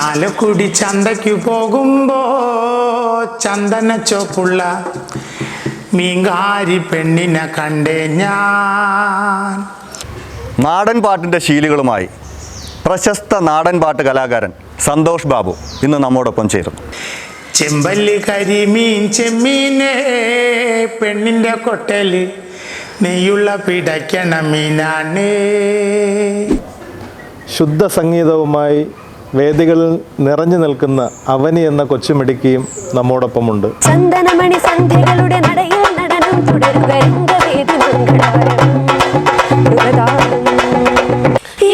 ചാലക്കുടി ചന്തയ്ക്ക് പോകുമ്പോ ചന്ദന ചോപ്പുള്ള മീങ്കാരി പെണ്ണിനെ കണ്ടേ ഞാൻ. നാടൻ പാട്ടിൻ്റെ ശീലുകളുമായി പ്രശസ്ത നാടൻ പാട്ട് കലാകാരൻ സന്തോഷ് ബാബു ഇന്ന് നമ്മോടൊപ്പം ചേരുന്നു. ചെമ്പല്ലി കരിമീൻ ചെമ്മീനെ പെണ്ണിൻ്റെ കൊട്ടല് നെയ്യുള്ള പിടയ്ക്കണ മീനാണ്. ശുദ്ധ സംഗീതവുമായി വേദികളിൽ നിറഞ്ഞു നിൽക്കുന്ന അവനി എന്ന കൊച്ചുമിടുക്കിയും നമ്മോടൊപ്പമുണ്ട്. ചന്ദനമണി സന്ധ്യകളുടെ നടയിൽ നടനം തുടരുക രംഗവേദി മംഗളാരം.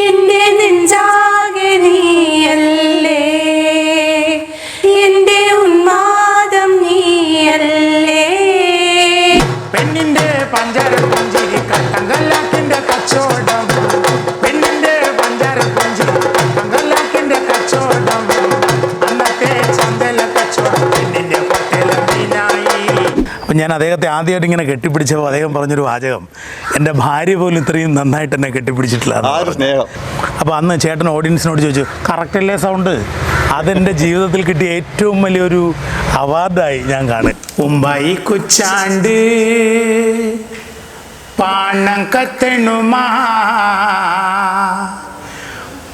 എന്റെ നെഞ്ചാകെ നീയല്ലേ, എന്റെ ഉന്മാദം നീയല്ലേ. പെണ്ണിന്റെ പഞ്ചാര പുഞ്ചിരി കട്ടങ്കല്ലാക്കിന്റെ കച്ചോടം, പെണ്ണിന്റെ പഞ്ചാര പുഞ്ചിരി കട്ടങ്കല്ലാക്കിന്റെ കച്ചോടം, അന്നത്തെ ചന്തല കച്ചോടം പെണ്ണിന്റെ കൊട്ടല മീനായി. അപ്പം ഞാൻ അദ്ദേഹത്തെ ആദ്യമായിട്ട് ഇങ്ങനെ കെട്ടിപ്പിടിച്ചപ്പോൾ അദ്ദേഹം പറഞ്ഞൊരു വാചകം, എൻ്റെ ഭാര്യ പോലും ഇത്രയും നന്നായിട്ട് എന്നെ കെട്ടിപ്പിടിച്ചിട്ടില്ല. അപ്പോൾ അന്ന് ചേട്ടൻ ഓഡിയൻസിനോട് ചോദിച്ചു, കറക്റ്റല്ലേ സൗണ്ട്? അതെൻ്റെ ജീവിതത്തിൽ കിട്ടിയ ഏറ്റവും വലിയൊരു അവാർഡായി ഞാൻ കാണും. ഉമ്പായി കുച്ചാണ്ട് പാണം കത്തണുമാ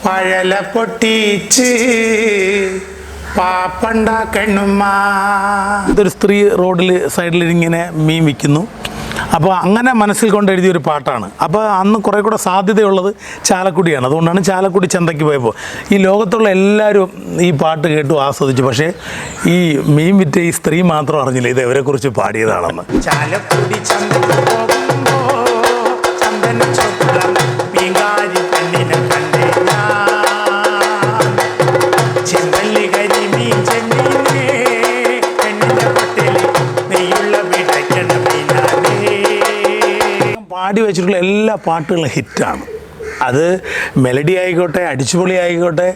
പഴല പൊട്ടിച്ച് പാപ്പണ്ടാക്കണുമാ. ഇതൊരു സ്ത്രീ റോഡിൽ സൈഡിൽ ഇങ്ങനെ മീൻ വിൽക്കുന്നു. അപ്പോൾ അങ്ങനെ മനസ്സിൽ കൊണ്ട് എഴുതിയൊരു പാട്ടാണ്. അപ്പോൾ അന്ന് കുറേ കൂടെ സാധ്യതയുള്ളത് ചാലക്കുടിയാണ്. അതുകൊണ്ടാണ് ചാലക്കുടി ചന്തയ്ക്ക് പോയപ്പോൾ ഈ ലോകത്തുള്ള എല്ലാവരും ഈ പാട്ട് കേട്ടു ആസ്വദിച്ചു. പക്ഷേ ഈ മീൻ വിറ്റ ഈ സ്ത്രീ മാത്രം അറിഞ്ഞില്ല ഇത് ഇവരെക്കുറിച്ച് പാടിയതാണെന്ന്. ചാലക്കുടി ചന്തയ്ക്ക് പോകുമ്പോൾ ചന്ദന ചോപ്പുള്ള മീൻകാരി പെണ്ണിനെ കണ്ടേ ഞാൻ. ചെമ്പല്ലി കരിമീൻ ചെമ്മീനെ പെണ്ണിൻ്റെ കൊട്ടല് നെയ്യുള്ള പിടയ്ക്കണ മീനാണ്. പാടി വെച്ചിട്ടുള്ള എല്ലാ പാട്ടുകളും ഹിറ്റാണ്. അത് മെലഡി ആയിക്കോട്ടെ, അടിച്ചുപൊളി ആയിക്കോട്ടെ,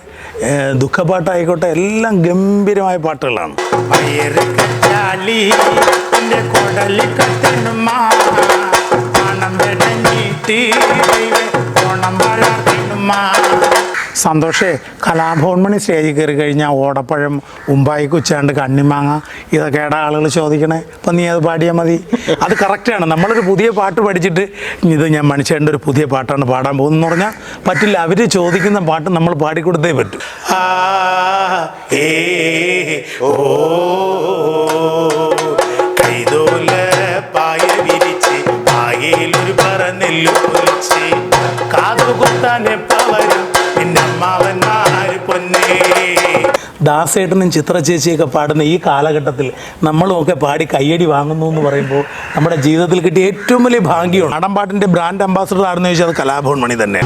ദുഃഖപ്പാട്ടായിക്കോട്ടെ, എല്ലാം ഗംഭീരമായ പാട്ടുകളാണ്. സന്തോഷേ, കലാഭവൻ മണി സ്റ്റേജിൽ കയറി കഴിഞ്ഞാൽ ഓടപ്പഴം, ഉമ്പായി കുച്ചാണ്ട്, കണ്ണിമാങ്ങ ഇതൊക്കെയാണ് ആളുകൾ ചോദിക്കണേ. അപ്പം നീ അത് പാടിയാൽ മതി. അത് കറക്റ്റാണ്. നമ്മളൊരു പുതിയ പാട്ട് പഠിച്ചിട്ട് ഇത് ഞാൻ മനുഷ്യൻ്റെ ഒരു പുതിയ പാട്ടാണ് പാടാൻ പോകുന്നതെന്ന് പറഞ്ഞാൽ പറ്റില്ല. അവർ ചോദിക്കുന്ന പാട്ട് നമ്മൾ പാടിക്കൊടുത്തേ പറ്റൂ. ആ ഏ ഓ കൈതോല പായ വിരിച്ച് പായയിലൊരു പറന്നെല്ലു പൊലിച്ച് കാതുകുത്താനെ പവരും ദാസേട്ടനും ചിത്ര ചേച്ചിയൊക്കെ പാടുന്ന ഈ കാലഘട്ടത്തിൽ നമ്മളുമൊക്കെ പാടി കയ്യടി വാങ്ങുന്നു എന്ന് പറയുമ്പോൾ നമ്മുടെ ജീവിതത്തിൽ കിട്ടിയ ഏറ്റവും വലിയ ഭാഗ്യമാണ്. നാടൻപാട്ടിൻ്റെ ബ്രാൻഡ് അംബാസഡർ ആണെന്ന് ചോദിച്ചാൽ അത് കലാഭവൻ മണി തന്നെ.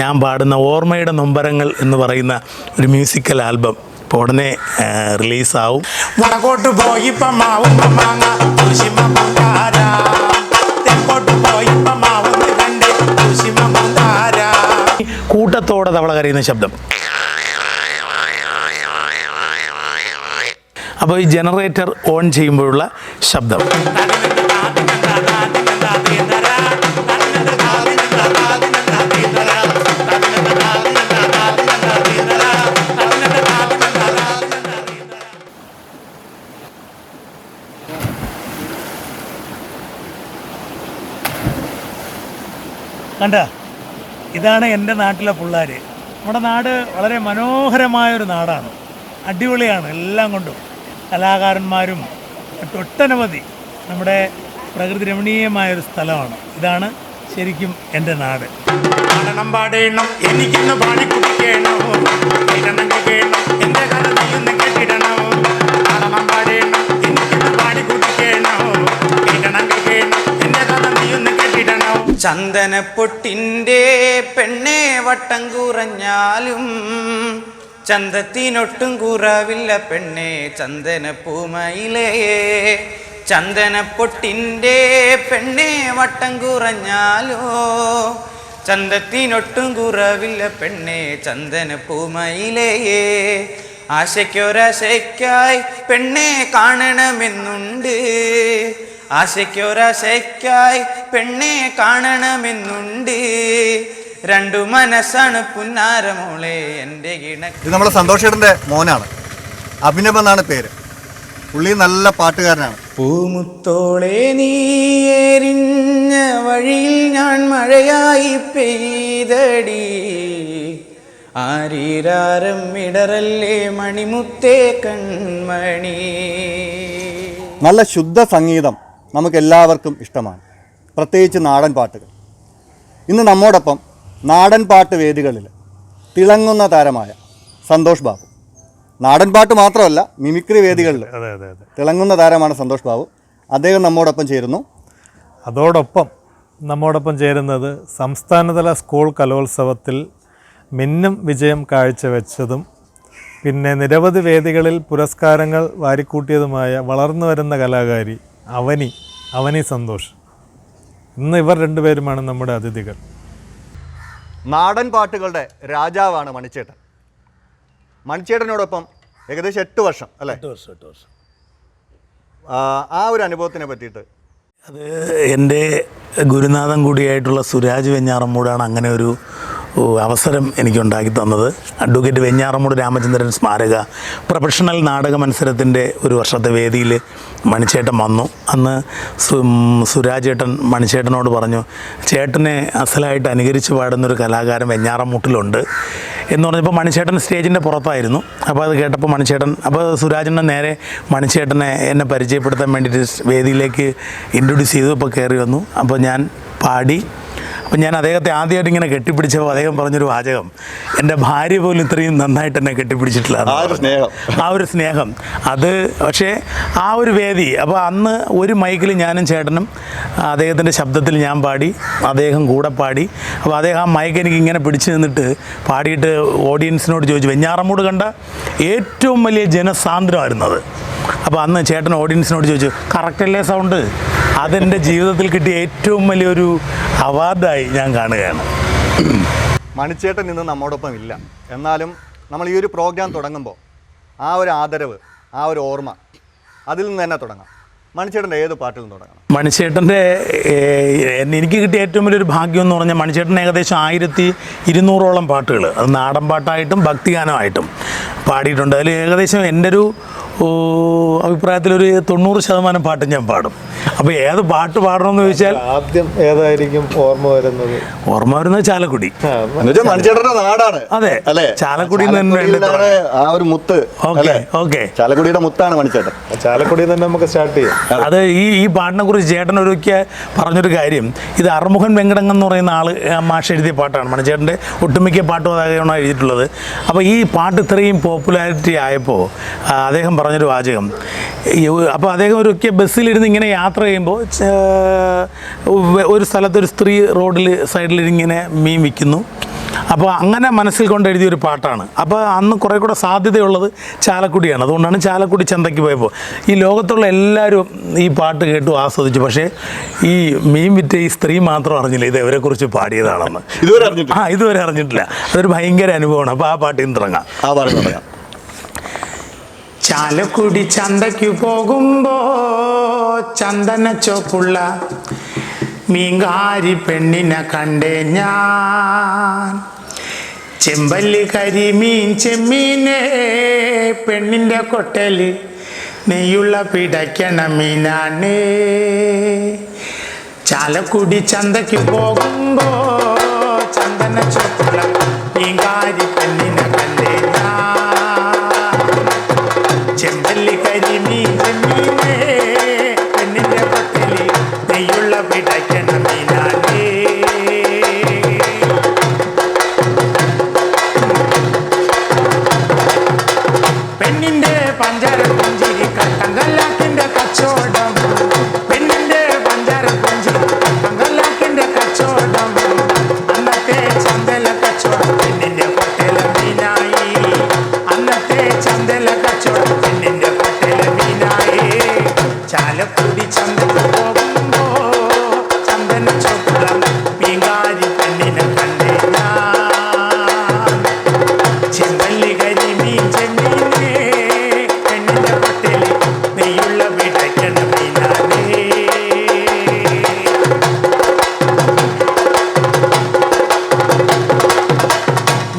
ഞാൻ പാടുന്ന ഓർമ്മയുടെ നൊമ്പരങ്ങൾ എന്ന് പറയുന്ന ഒരു മ്യൂസിക്കൽ ആൽബം ഇപ്പോൾ ഉടനെ റിലീസാവും. വടക്കോട്ട് പോയി കൂട്ടത്തോടെ തവള കരയുന്ന ശബ്ദം. അപ്പോൾ ഈ ജനറേറ്റർ ഓൺ ചെയ്യുമ്പോഴുള്ള ശബ്ദം. കണ്ട, ഇതാണ് എൻ്റെ നാട്ടിലെ പിള്ളേർ. നമ്മുടെ നാട് വളരെ മനോഹരമായൊരു നാടാണ്, അടിപൊളിയാണ് എല്ലാം കൊണ്ടും. കലാകാരന്മാരും ഒട്ടനവധി, നമ്മുടെ പ്രകൃതി രമണീയമായൊരു സ്ഥലമാണ്. ഇതാണ് ശരിക്കും എൻ്റെ നാട്. പാടണം എനിക്കിന്ന് പാടിക്കുടിക്കണം, എൻ്റെ കഥ നീയൊന്ന് കേട്ടിടണം. പാടണം പാടണം എനിക്കിന്ന് പാടിക്കുടിക്കണം, എൻ്റെ കഥ നീയൊന്ന് കേട്ടിടണം. ചന്ദനപ്പൊട്ടിൻ്റെ പെണ്ണെ വട്ടം കുറഞ്ഞാലും ചന്തത്തിനൊട്ടും കുറവില്ല പെണ്ണെ ചന്ദനപ്പൂമയിലേ. ചന്ദനപ്പൊട്ടിൻ്റെ പെണ്ണെ വട്ടം കുറഞ്ഞാലോ ചന്തത്തിനൊട്ടും കുറവില്ല പെണ്ണെ ചന്ദന പൂമയിലേയേ ആശയ്ക്കൊരാശയ്ക്കായി പെണ്ണെ കാണണമെന്നുണ്ട് ആശയ്ക്കൊരാശയ്ക്കായി പെണ്ണെ കാണണമെന്നുണ്ട് രണ്ടു മനസ്സാണ് പുന്നാരമോളെ എൻ്റെ ഇത് നമ്മുടെ സന്തോഷേട്ടൻ്റെ മോനാണ്. അഭിനവ് എന്നാണ് പേര്. പുള്ളി നല്ല പാട്ടുകാരനാണ്. പൂമുത്തോളെ നീ എരിഞ്ഞ വഴിയിൽ ഞാൻ മഴയായി പെയ്തടി ആരീരാരം ഇടറല്ലേ മണിമുത്തേ കൺമണി. നല്ല ശുദ്ധ സംഗീതം നമുക്ക് എല്ലാവർക്കും ഇഷ്ടമാണ്, പ്രത്യേകിച്ച് നാടൻ പാട്ടുകൾ. ഇന്ന് നമ്മോടൊപ്പം നാടൻ പാട്ട് വേദികളിൽ തിളങ്ങുന്ന താരമായ സന്തോഷ് ബാബു. നാടൻ പാട്ട് മാത്രമല്ല, മിമിക്രി വേദികളിൽ തിളങ്ങുന്ന താരമാണ് സന്തോഷ് ബാബു. അദ്ദേഹം നമ്മോടൊപ്പം ചേരുന്നു. അതോടൊപ്പം നമ്മോടൊപ്പം ചേരുന്നത് സംസ്ഥാനതല സ്കൂൾ കലോത്സവത്തിൽ മിന്നും വിജയം കാഴ്ചവെച്ചതും പിന്നെ നിരവധി വേദികളിൽ പുരസ്കാരങ്ങൾ വാരിക്കൂട്ടിയതുമായ വളർന്നു വരുന്ന കലാകാരി അവനി സന്തോഷ്. ഇന്ന് ഇവർ രണ്ടുപേരുമാണ് നമ്മുടെ അതിഥികൾ. നാടൻ പാട്ടുകളുടെ രാജാവാണ് മണിച്ചേട്ടൻ. മണിച്ചേട്ടനോടൊപ്പം ഏകദേശം 8 വർഷം അല്ലേ? 8 വർഷം. ആ ഒരു അനുഭവത്തിനെ പറ്റിയിട്ട്. അത് എൻ്റെ ഗുരുനാഥൻ കൂടിയായിട്ടുള്ള സുരാജ് വെഞ്ഞാറമ്മൂടാണ് അങ്ങനെ ഒരു അവസരം എനിക്കുണ്ടാക്കി തന്നത്. അഡ്വക്കേറ്റ് വെഞ്ഞാറമ്മൂട് രാമചന്ദ്രൻ സ്മാരക പ്രൊഫഷണൽ നാടക മത്സരത്തിൻ്റെ ഒരു വർഷത്തെ വേദിയിൽ മണിച്ചേട്ടൻ വന്നു. അന്ന് സുരാജേട്ടൻ മണിച്ചേട്ടനോട് പറഞ്ഞു, ചേട്ടനെ അസലായിട്ട് അനുകരിച്ച് പാടുന്നൊരു കലാകാരൻ വെഞ്ഞാറമ്മൂട്ടിലുണ്ട് എന്ന് പറഞ്ഞപ്പോൾ മണിച്ചേട്ടൻ സ്റ്റേജിൻ്റെ പുറത്തായിരുന്നു. അപ്പോൾ അത് കേട്ടപ്പോൾ അപ്പോൾ സുരാജേട്ടൻ നേരെ മണിച്ചേട്ടനെ എന്നെ പരിചയപ്പെടുത്താൻ വേണ്ടിയിട്ട് വേദിയിലേക്ക് ഇൻട്രൊഡ്യൂസ് ചെയ്തു. അപ്പോൾ കയറി വന്നു. അപ്പോൾ ഞാൻ പാടി. അപ്പം ഞാൻ അദ്ദേഹത്തെ ആദ്യമായിട്ട് ഇങ്ങനെ കെട്ടിപ്പിടിച്ചപ്പോൾ അദ്ദേഹം പറഞ്ഞൊരു വാചകം, എൻ്റെ ഭാര്യ പോലും ഇത്രയും നന്നായിട്ട് എന്നെ കെട്ടിപ്പിടിച്ചിട്ടില്ല. ആ ഒരു സ്നേഹം അത്. പക്ഷേ ആ ഒരു വേദി, അപ്പോൾ അന്ന് ഒരു മൈക്കിൽ ഞാനും ചേട്ടനും അദ്ദേഹത്തിൻ്റെ ശബ്ദത്തിൽ ഞാൻ പാടി, അദ്ദേഹം കൂടെ പാടി. അപ്പോൾ അദ്ദേഹം ആ മൈക്ക് എനിക്ക് ഇങ്ങനെ പിടിച്ചു നിന്നിട്ട് പാടിയിട്ട് ഓഡിയൻസിനോട് ചോദിച്ചു, വെഞ്ഞാറമ്മൂട് കണ്ട ഏറ്റവും വലിയ ജനസാന്ദ്രമായിരുന്നത്. അപ്പോൾ അന്ന് ചേട്ടൻ ഓഡിയൻസിനോട് ചോദിച്ചു, കറക്റ്റല്ലേ സൗണ്ട്? അതെൻ്റെ ജീവിതത്തിൽ കിട്ടിയ ഏറ്റവും വലിയൊരു അവാർഡായി ഞാൻ കാണുകയാണ്. മണിച്ചേട്ടൻ ഇന്ന് നമ്മോടൊപ്പം ഇല്ല. എന്നാലും നമ്മൾ ഈ ഒരു പ്രോഗ്രാം തുടങ്ങുമ്പോൾ ആ ഒരു ആദരവ്, ആ ഒരു ഓർമ്മ, അതിൽ നിന്ന് തന്നെ തുടങ്ങാം. മണിച്ചേട്ടൻ്റെ ഏത് പാട്ടിൽ നിന്ന് തുടങ്ങണം? മണിച്ചേട്ടൻ്റെ എനിക്ക് കിട്ടിയ ഏറ്റവും വലിയൊരു ഭാഗ്യം എന്ന് പറഞ്ഞാൽ മണിച്ചേട്ടൻ ഏകദേശം 1200ഓളം പാട്ടുകൾ, അത് നാടൻ പാട്ടായിട്ടും ഭക്തിഗാനമായിട്ടും പാടിയിട്ടുണ്ട്. അതിൽ ഏകദേശം എൻ്റെ ഒരു അഭിപ്രായത്തിലൊരു 90% പാട്ടും ഞാൻ പാടും. അപ്പോൾ ഏത് പാട്ട് പാടണമെന്ന് ചോദിച്ചാൽ ആദ്യം ഏതായിരിക്കും ഓർമ്മ വരുന്നത്? ചാലക്കുടി. മണിച്ചേട്ടന്റെ നാടാണ്. അതെ അല്ലേ? ചാലക്കുടി ആ ഒരു മുത്ത്. ഓക്കെ, ചാലക്കുടിയുടെ മുത്താണ് മണിച്ചേട്ടൻ. ചാലക്കുടി തന്നെ നമുക്ക് സ്റ്റാർട്ട് ചെയ്യാം. അത് ഈ പാട്ടിനെ കുറിച്ച് ചേട്ടൻ ഒരിക്കൽ പറഞ്ഞൊരു കാര്യം, ഇത് അറുമുഖൻ വെങ്കടങ്ങ് എന്ന് പറയുന്ന ആൾ മാഷ് എഴുതിയ പാട്ടാണ്. മണിച്ചേട്ടൻ്റെ ഒട്ടുമിക്ക പാട്ടും അതാണ് എഴുതിയിട്ടുള്ളത്. അപ്പോൾ ഈ പാട്ട് ഇത്രയും പോപ്പുലാരിറ്റി ആയപ്പോൾ അദ്ദേഹം പറഞ്ഞൊരു വാചകം, അപ്പോൾ അദ്ദേഹം ഒരിക്കൽ ബസ്സിലിരുന്ന് ഇങ്ങനെ യാത്ര ചെയ്യുമ്പോൾ ഒരു സ്ഥലത്തൊരു സ്ത്രീ റോഡിൽ സൈഡിലിങ്ങനെ മീൻ വിൽക്കുന്നു. അപ്പോൾ അങ്ങനെ മനസ്സിൽ കൊണ്ട് എഴുതിയൊരു പാട്ടാണ്. അപ്പോൾ അന്ന് കുറേ കൂടെ സാധ്യതയുള്ളത് ചാലക്കുടിയാണ്. അതുകൊണ്ടാണ് ചാലക്കുടി ചന്തയ്ക്ക് പോയപ്പോൾ ഈ ലോകത്തുള്ള എല്ലാവരും ഈ പാട്ട് കേട്ടു ആസ്വദിച്ചു. പക്ഷേ ഈ മീൻ വിറ്റ ഈ സ്ത്രീ മാത്രം അറിഞ്ഞില്ല ഇത് ഇവരെക്കുറിച്ച് പാടിയതാണെന്ന്. ഇതുവരെ അറിഞ്ഞിട്ടില്ല. അതൊരു ഭയങ്കര അനുഭവമാണ്. അപ്പോൾ ആ പാട്ട് ഇന്ന് തുടങ്ങാം. ചാലക്കുടി ചന്തയ്ക്ക് പോകുമ്പോ ചന്ദന ചോപ്പുള്ള മീൻകാരി പെണ്ണിനെ കണ്ടേ ഞാൻ. ചെമ്പല്ലി കരിമീൻ ചെമ്മീനെ പെണ്ണിൻ്റെ കൊട്ടല് നെയ്യുള്ള പിടയ്ക്കണ മീനാണ്. ചാലക്കുടി ചന്തയ്ക്ക് പോകുമ്പോ ചന്ദന ചോപ്പുള്ള മീൻകാരി പെണ്ണിനെ കണ്ടേ ഞാൻ. ചെമ്പല്ലി കരിമീൻ ചെമ്മീനെ പെണ്ണിൻ്റെ കൊട്ടല് നെയ്യുള്ള പിടയ്ക്കണ മീനാണ്. പെണ്ണിൻ്റെ പഞ്ചാര പുഞ്ചിരി കട്ടങ്കല്ലാക്കിൻ്റെ കച്ചവടം. പെണ്ണിൻ്റെ പഞ്ചാര പുഞ്ചിരി കട്ടങ്കല്ലാക്കിൻ്റെ കച്ചവടം.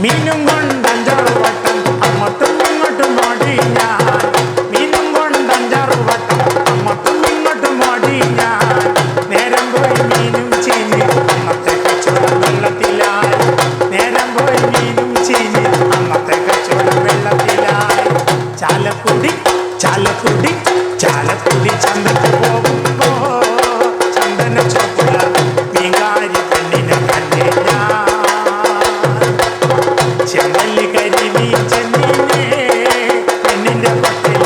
മീനും കൊണ്ടഞ്ചാറ് വട്ടം അങ്ങോട്ടും ഇങ്ങോട്ടും ഓടി ഞാൻ മീനും കൊണ്ടഞ്ചാറ് വട്ടം അങ്ങോട്ടും ഇങ്ങോട്ടും ഓടി ഞാൻ നേരം പോയി മീനും ചീഞ്ഞ് അന്നത്തെ കച്ചവടം വെള്ളത്തിലായി നേരം പോയി മീനും ചീഞ്ഞ് അന്നത്തെ കച്ചവടം വെള്ളത്തിലായി ചാലക്കുടി ചാലക്കുടി ചാലക്കുടി ചന്തക്ക് പോകുമ്പോ ചന്ദന ചോപ്പുള്ള മീൻകാരി പെണ്ണിനെ കണ്ടേ ഞാൻ ചെമ്പല്ലി കരിമീൻ ചെന്നീനേ പെണ്ണിന്റെ പക്കൽ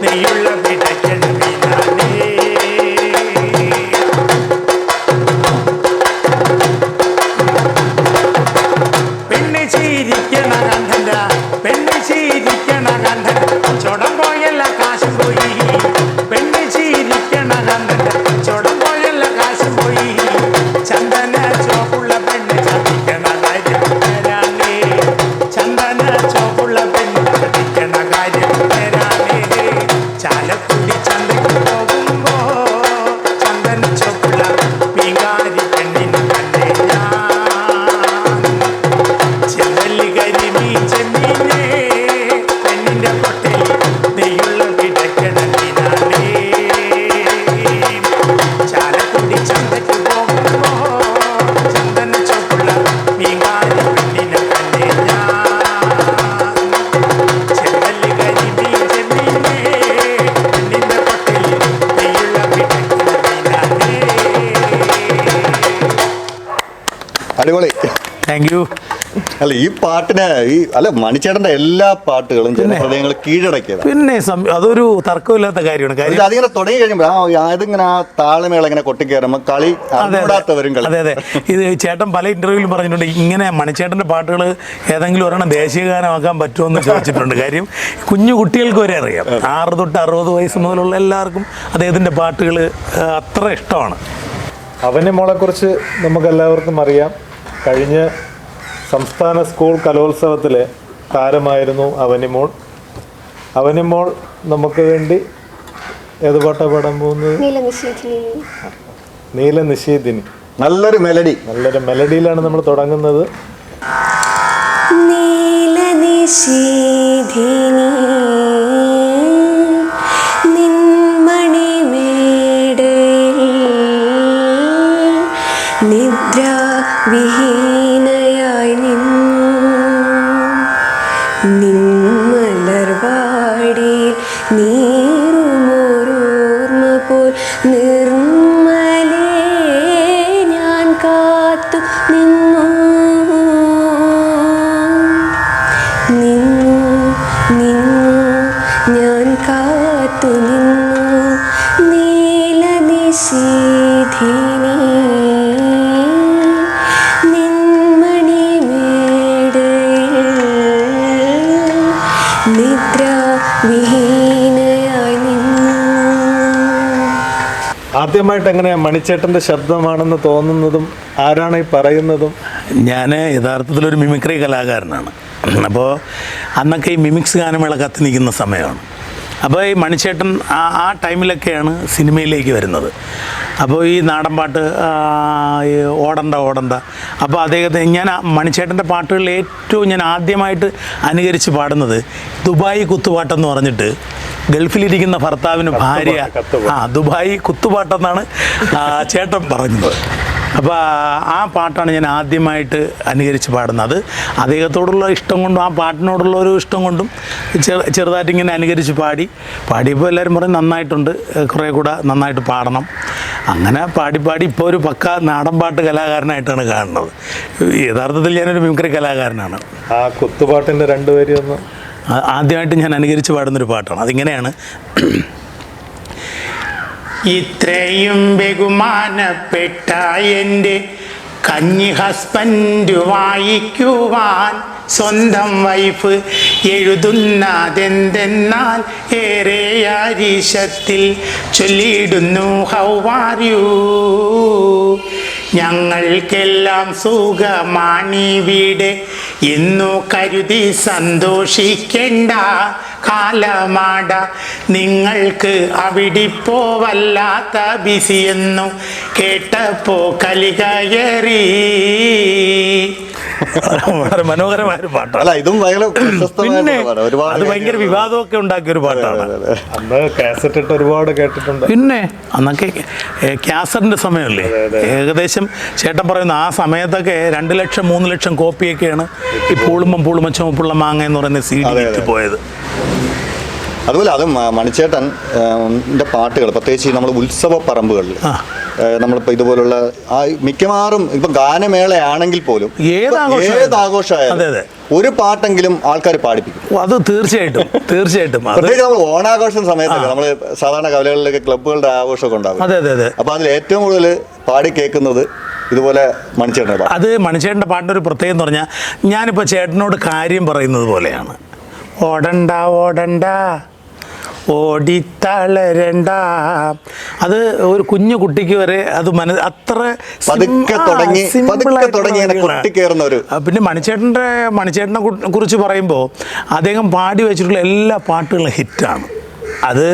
നെയ്യുള്ള പിടയ്ക്കണ മീനാനേ പെണ്ണ് ചീരിക്കണ കണ്ടല്ല പെണ്ണ് ചീരിക്കണ കണ്ടല്ല ചുടം പോയല്ല കാശും പോയി പെണ്ണ് ചീരിക്കണ കണ്ടല്ല ചുടം പോയല്ല കാശും പോയി ചന്ദന ചോപ്പുള്ള പെണ്ണ് ചതിക്കണ കാര്യം തരാനേ ചന്ദന ചോപ്പുള്ള പെണ്ണ് ചതിക്കണ കാര്യം തരാനേ ചാലക്കുടി ചന്തയ്ക്ക് പോകുമ്പോ ചന്ദന ചോപ്പുള്ള മീൻകാരി പെണ്ണിനെ കണ്ടേ ഞാൻ ചെമ്പല്ലി കരിമീൻ ചെമ്മീനേ പെണ്ണിന്റെ കൊട്ടയിൽ നെയ്യുള്ള പിടയ്ക്കണ മീനാനേ ചാലക്കുടി ചന്തയ്ക്ക് പോകുമ്പോ ചന്ദന ചോപ്പുള്ള മീൻകാരി പെണ്ണിനെ കണ്ടേ ഞാൻ ചെമ്പല്ലി കരിമീൻ ചെമ്മീനേ പെണ്ണിന്റെ കൊട്ടയിൽ നെയ്യുള്ള പിടയ്ക്കണ മീനാനേ. അടിപൊളി. Thank you. അല്ല ഈ പാട്ടിന് അല്ല മണിച്ചേട്ടന്റെ എല്ലാ പാട്ടുകളും ജനഹൃദയങ്ങൾ കീഴടക്കിയതാണ്. പിന്നെ അതൊരു തർക്കമില്ലാത്ത കാര്യമാണ്. കാര്യം അതിങ്ങനെ തുടങ്ങി കഴിയുമ്പോൾ അതിങ്ങനെ ആ താളമേള ഇങ്ങനെ കൊട്ടിക്കയറുമ്പോൾ കളി അറിഞ്ഞൂടാത്തവരും കളി. അതെ അതെ, ഇത് ചേട്ടൻ പല ഇന്റർവ്യൂവിലും പറഞ്ഞിട്ടുണ്ട്, ഇങ്ങനെ മണിച്ചേട്ടൻ്റെ പാട്ടുകൾ ഏതെങ്കിലും ഒരെണ്ണം ദേശീയഗാനമാക്കാൻ പറ്റുമോ എന്ന് ചോദിച്ചിട്ടുണ്ട്. കാര്യം കുഞ്ഞു കുട്ടികൾക്ക് വരെ അറിയാം, 6 തൊട്ട് 60 വയസ്സ് മുതലുള്ള എല്ലാവർക്കും അദ്ദേഹത്തിൻ്റെ പാട്ടുകൾ അത്ര ഇഷ്ടമാണ്. അവനിമോളെക്കുറിച്ച് നമുക്കെല്ലാവർക്കും അറിയാം. കഴിഞ്ഞ സംസ്ഥാന സ്കൂൾ കലോത്സവത്തിലെ താരമായിരുന്നു അവനിമോൾ. അവനിമോൾ നമുക്ക് വേണ്ടി ഏത് പാട്ടാണ് പാടാൻ പോകുന്നത്? നീലനിശീഥിനി. നല്ലൊരു മെലഡി. നല്ലൊരു മെലഡിയിലാണ് നമ്മൾ തുടങ്ങുന്നത്. നീലനിശീഥിനി നിൻമണിമേടയിൽ നിദ്രാവിഹീനയായി നിൻമലർവാടിയിൽ നീറുമോരോർമ്മ പോൽ നിർമ്മലേ ഞാൻ കാത്തു നിന്നു നിന്നു നിന്നു ഞാൻ കാത്തു നിന്നു നീലനിശീഥിനി നിദ്രാവിഹീനയായി നിന്നു. ആദ്യമായിട്ട് എങ്ങനെയാ മണിച്ചേട്ടൻ്റെ ശബ്ദമാണെന്ന് തോന്നുന്നതും ആരാണ് ഈ പറയുന്നതും? ഞാൻ യഥാർത്ഥത്തിലൊരു മിമിക്രി കലാകാരനാണ്. അപ്പോൾ അന്നൊക്കെ ഈ മിമിക്സ് ഗാനമേള കത്തി നിൽക്കുന്ന സമയമാണ്. അപ്പോൾ ഈ മണിച്ചേട്ടൻ ആ ടൈമിലൊക്കെയാണ് സിനിമയിലേക്ക് വരുന്നത്. അപ്പോൾ ഈ നാടൻപാട്ട് ഈ ഓടണ്ട. അപ്പോൾ അദ്ദേഹത്തെ ഞാൻ മണിച്ചേട്ടൻ്റെ പാട്ടുകളിൽ ഏറ്റവും ഞാൻ ആദ്യമായിട്ട് അനുകരിച്ച് പാടുന്നത് ദുബായ് കുത്തുപാട്ടെന്ന് പറഞ്ഞിട്ട് ഗൾഫിലിരിക്കുന്ന ഭർത്താവിന് ഭാര്യ ദുബായ് കുത്തുപാട്ടെന്നാണ് ചേട്ടൻ പറഞ്ഞത്. അപ്പോൾ ആ പാട്ടാണ് ഞാൻ ആദ്യമായിട്ട് അനുകരിച്ച് പാടുന്നത്. അദ്ദേഹത്തോടുള്ള ഇഷ്ടം കൊണ്ടും ആ പാട്ടിനോടുള്ള ഒരു ഇഷ്ടം കൊണ്ടും ചെറുതായിട്ട് ഇങ്ങനെ അനുകരിച്ച് പാടിയപ്പോൾ എല്ലാവരും പറയും നന്നായിട്ടുണ്ട്, കുറേ കൂടെ നന്നായിട്ട് പാടണം. അങ്ങനെ പാടി ഇപ്പോൾ ഒരു പക്ക നാടൻ പാട്ട് കലാകാരനായിട്ടാണ് കാണുന്നത്. യഥാർത്ഥത്തിൽ ഞാനൊരു മിമിക്രി കലാകാരനാണ്. ആ കുത്തുപാട്ടിൻ്റെ രണ്ടുപേരും ഒന്ന് ആദ്യമായിട്ട് ഞാൻ അനുകരിച്ച് പാടുന്നൊരു പാട്ടാണ്. അതിങ്ങനെയാണ്. ഇത്രയും ബഹുമാനപ്പെട്ട എൻ്റെ കഞ്ഞി ഹസ്ബൻഡ് വായിക്കുവാൻ സ്വന്തം വൈഫ് എഴുതുന്നതെന്തെന്നാൽ ഏറെ അരിശത്തിൽ ചൊല്ലിയിടുന്നു ഹൗ ആർ യു. ഞങ്ങൾക്കെല്ലാം സുഖമാണിവിടെ എന്നു കരുതി സന്തോഷിക്കേണ്ട കാലമാട. നിങ്ങൾക്ക് അവിടിപ്പോ വല്ലാത്ത ബിസിയെന്നു കേട്ടപ്പോ കലി കയറി. വളരെ മനോഹരമായ ഒരു പാട്ടാണ്. അല്ല ഇതും ഭയങ്കര പ്രശസ്തമായ പിന്നെ പാട്ടാണ്. ഒരുപാട് അത് ഭയങ്കര വിവാദമൊക്കെ ഉണ്ടാക്കിയ ഒരു പാട്ടാണ്. അന്ന് കാസറ്റ് ഇട്ട് ഒരുപാട് കേട്ടിട്ടുണ്ട്. പിന്നെ അന്നൊക്കെ ക്യാസറ്റിൻ്റെ സമയമല്ലേ, ഏകദേശം ചേട്ടൻ പറയുന്ന ആ സമയത്തൊക്കെ 2 ലക്ഷം 3 ലക്ഷം കോപ്പിയൊക്കെയാണ് ഈ പൂളുമ്പം ചുമപ്പുള്ള മാങ്ങ എന്ന് പറയുന്ന CD പോയത്. അതുപോലെ അത് മണിച്ചേട്ടൻ പാട്ടുകൾ പ്രത്യേകിച്ച് നമ്മൾ ഉത്സവ പറമ്പുകളിൽ നമ്മളിപ്പോൾ ഇതുപോലുള്ള മിക്കവാറും ഇപ്പം ഗാനമേളയാണെങ്കിൽ പോലും ഏത് ആഘോഷമായാലും ഒരു പാട്ടെങ്കിലും ആൾക്കാർ പാടിപ്പിക്കും. അത് തീർച്ചയായിട്ടും പ്രത്യേകിച്ച് നമ്മൾ ഓണാഘോഷം സമയത്തൊക്കെ നമ്മൾ സാധാരണ കവലകളിലൊക്കെ ക്ലബ്ബുകളുടെ ആഘോഷമൊക്കെ ഉണ്ടാകും. അപ്പോൾ അതിൽ ഏറ്റവും കൂടുതൽ പാടി കേൾക്കുന്നത് ഇതുപോലെ മണിച്ചേട്ടൻ്റെ പാട്ട്. അത് മണിച്ചേട്ടൻ്റെ പാട്ടിൻ്റെ ഒരു പ്രത്യേകത എന്ന് പറഞ്ഞാൽ ഞാനിപ്പോൾ ചേട്ടനോട് കാര്യം പറയുന്നത് പോലെയാണ്. ഓടണ്ട ഓടിത്തളരണ്ട, അത് ഒരു കുഞ്ഞു കുട്ടിക്ക് വരെ അത് അത്ര പിന്നെ മണിച്ചേട്ടനെ കുറിച്ച് പറയുമ്പോൾ അദ്ദേഹം പാടി വെച്ചിട്ടുള്ള എല്ലാ പാട്ടുകളും ഹിറ്റാണ്. അത്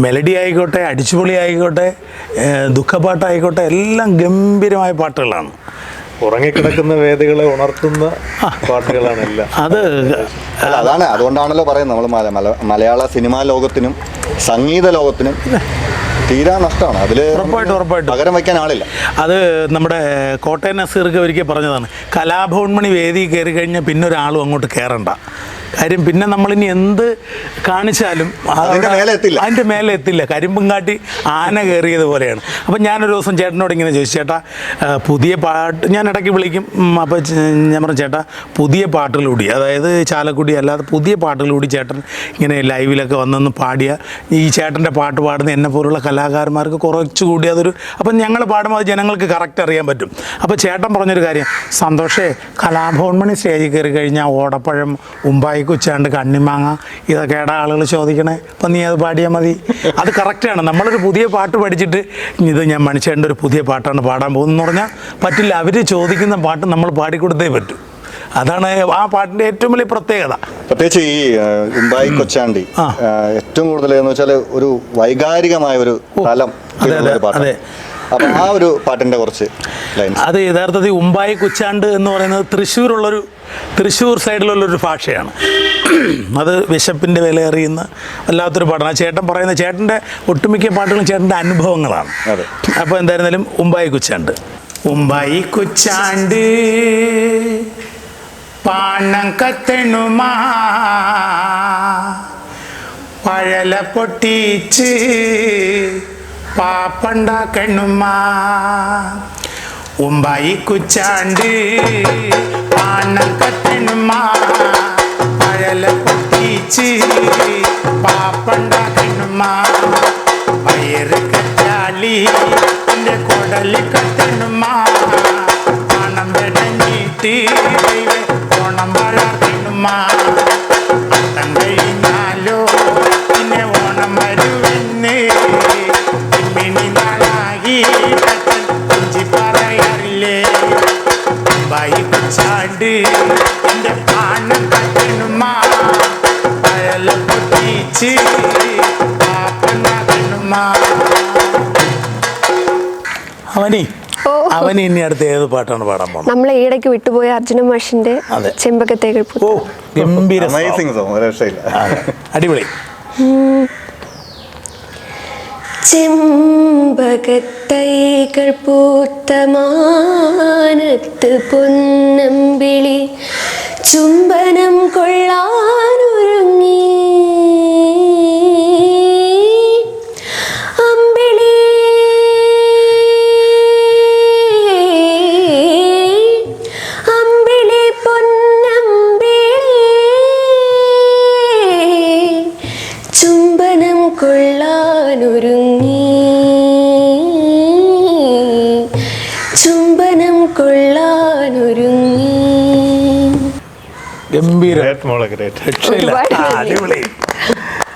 മെലഡി ആയിക്കോട്ടെ, അടിച്ചുപൊളി ആയിക്കോട്ടെ, ദുഃഖപ്പാട്ടായിക്കോട്ടെ, എല്ലാം ഗംഭീരമായ പാട്ടുകളാണ്. ഉറങ്ങിക്കിടക്കുന്ന വേദികളെ ഉണർത്തുന്ന പാട്ടുകളാണ് എല്ലാം. അതാണ് അതുകൊണ്ടാണല്ലോ പറയുന്നത് നമ്മൾ മലയാള സിനിമാ ലോകത്തിനും സംഗീത ലോകത്തിനും തീരാ നഷ്ടമാണ്. അതിൽ ഉറപ്പായിട്ടും പകരം വയ്ക്കാൻ ആളില്ല. അത് നമ്മുടെ കോട്ടയം നസീർക്ക് ഒരിക്കൽ പറഞ്ഞതാണ്, കലാഭവൻ മണി വേദി കയറി കഴിഞ്ഞാൽ പിന്നെ ഒരാളും അങ്ങോട്ട് കയറണ്ട. കാര്യം പിന്നെ നമ്മളിനി എന്ത് കാണിച്ചാലും അതിൻ്റെ മേലെ എത്തില്ല. കരിമ്പും കാട്ടി ആന കയറിയത് പോലെയാണ്. അപ്പം ഞാനൊരു ദിവസം ചേട്ടനോട് ഇങ്ങനെ ചോദിച്ചു, ചേട്ടാ പുതിയ പാട്ട്, ഞാൻ ഇടയ്ക്ക് വിളിക്കും, അപ്പോൾ ഞാൻ പറഞ്ഞു ചേട്ടാ പുതിയ പാട്ടുകളൂടി, അതായത് ചാലക്കുടി അല്ലാതെ പുതിയ പാട്ടുകളൂടി ചേട്ടൻ ഇങ്ങനെ ലൈവിലൊക്കെ വന്നൊന്ന് പാടിയ ഈ ചേട്ടൻ്റെ പാട്ട് പാടുന്ന എന്നെ പോലുള്ള കലാകാരന്മാർക്ക് കുറച്ചുകൂടി അതൊരു, അപ്പം ഞങ്ങൾ പാടുമ്പോൾ അത് ജനങ്ങൾക്ക് കറക്റ്റ് അറിയാൻ പറ്റും. അപ്പോൾ ചേട്ടൻ പറഞ്ഞൊരു കാര്യം, സന്തോഷേ കലാഭവൻ മണി സ്റ്റേജിൽ കയറി കഴിഞ്ഞാൽ ഓടപ്പഴം, ഉമ്പായി കുച്ചാണ്ട്, കണ്ണിമാങ്ങ, ഇതൊക്കെയുടെ ആളുകൾ ചോദിക്കണേ, അപ്പം നീ അത് പാടിയാൽ മതി. അത് കറക്റ്റാണ്. നമ്മളൊരു പുതിയ പാട്ട് പഠിച്ചിട്ട് ഇത് ഞാൻ മനുഷ്യൻ്റെ ഒരു പുതിയ പാട്ടാണ് പാടാൻ പോകുന്നതെന്ന് പറഞ്ഞാൽ പറ്റില്ല. അവർ ചോദിക്കുന്ന പാട്ട് നമ്മൾ പാടിക്കൊടുത്തേ പറ്റൂ. അതാണ് ആ പാട്ടിൻ്റെ ഏറ്റവും വലിയ പ്രത്യേകത. പ്രത്യേകിച്ച് ഈ ഉമ്പായി കൊച്ചാണ്ടി ഏറ്റവും കൂടുതൽ എന്ന് വെച്ചാൽ ഒരു വൈകാരികമായ ഒരു തലം. അതെ, അപ്പം ആ ഒരു പാട്ടിൻ്റെ കുറച്ച് ലൈൻസ്. അത് യഥാർത്ഥത്തിൽ ഉമ്പായി കുച്ചാണ്ട് എന്ന് പറയുന്നത് തൃശ്ശൂർ സൈഡിലുള്ളൊരു ഭാഷയാണ്. അത് വിശപ്പിൻ്റെ വില അറിയുന്ന വല്ലാത്തൊരു പാട്ടാണ്. ആ ചേട്ടൻ പറയുന്ന, ചേട്ടൻ്റെ ഒട്ടുമിക്ക പാട്ടുകളും ചേട്ടൻ്റെ അനുഭവങ്ങളാണ്. അപ്പോൾ എന്തായിരുന്നാലും ഉമ്പായി കുച്ചാണ്ട് പാണം കത്തണുമാ പഴല പൊട്ടിച്ച് പാപ്പണ്ടാക്കണുമാ ഉമ്പായി കുച്ചാണ്ട് പാണം കത്തണുമാ പഴല പൊട്ടിച്ച് പാപ്പണ്ടാക്കണുമാ വയറ് കച്ചാളി എൻ്റെ കുടല് കത്തണുമാ പണം വെടഞ്ഞിട്ട് ഓണം വളർത്തണുമാ അത്തം കഴിഞ്ഞാലോ പിന്നെ ഓണം വരുവെന്ന് പിമ്മിണി നാളായി കുഞ്ചി പറയാറില്ലേ അമ്പായി കുച്ചാണ്ട് എൻ്റെ പാണം കത്തണുമാ പഴല പൊട്ടിച്ച് പാപ്പണ്ടാക്കണുമാ. അവന് ഇനി അടുത്ത് ഏത് പാട്ടാണ് പാടാൻ പോകുന്നത്? നമ്മൾ ഈയിടയ്ക്ക് വിട്ടുപോയ അർജുന മാഷിന്റെ ചെമ്പകത്തേകൾ ഗംഭീര അടിപൊളി. ചെമ്പകത്തൈകൾ പൂത്ത മാനത്ത് പൊന്നമ്പിളി ചുംബനം കൊള്ളാനൊരുങ്ങി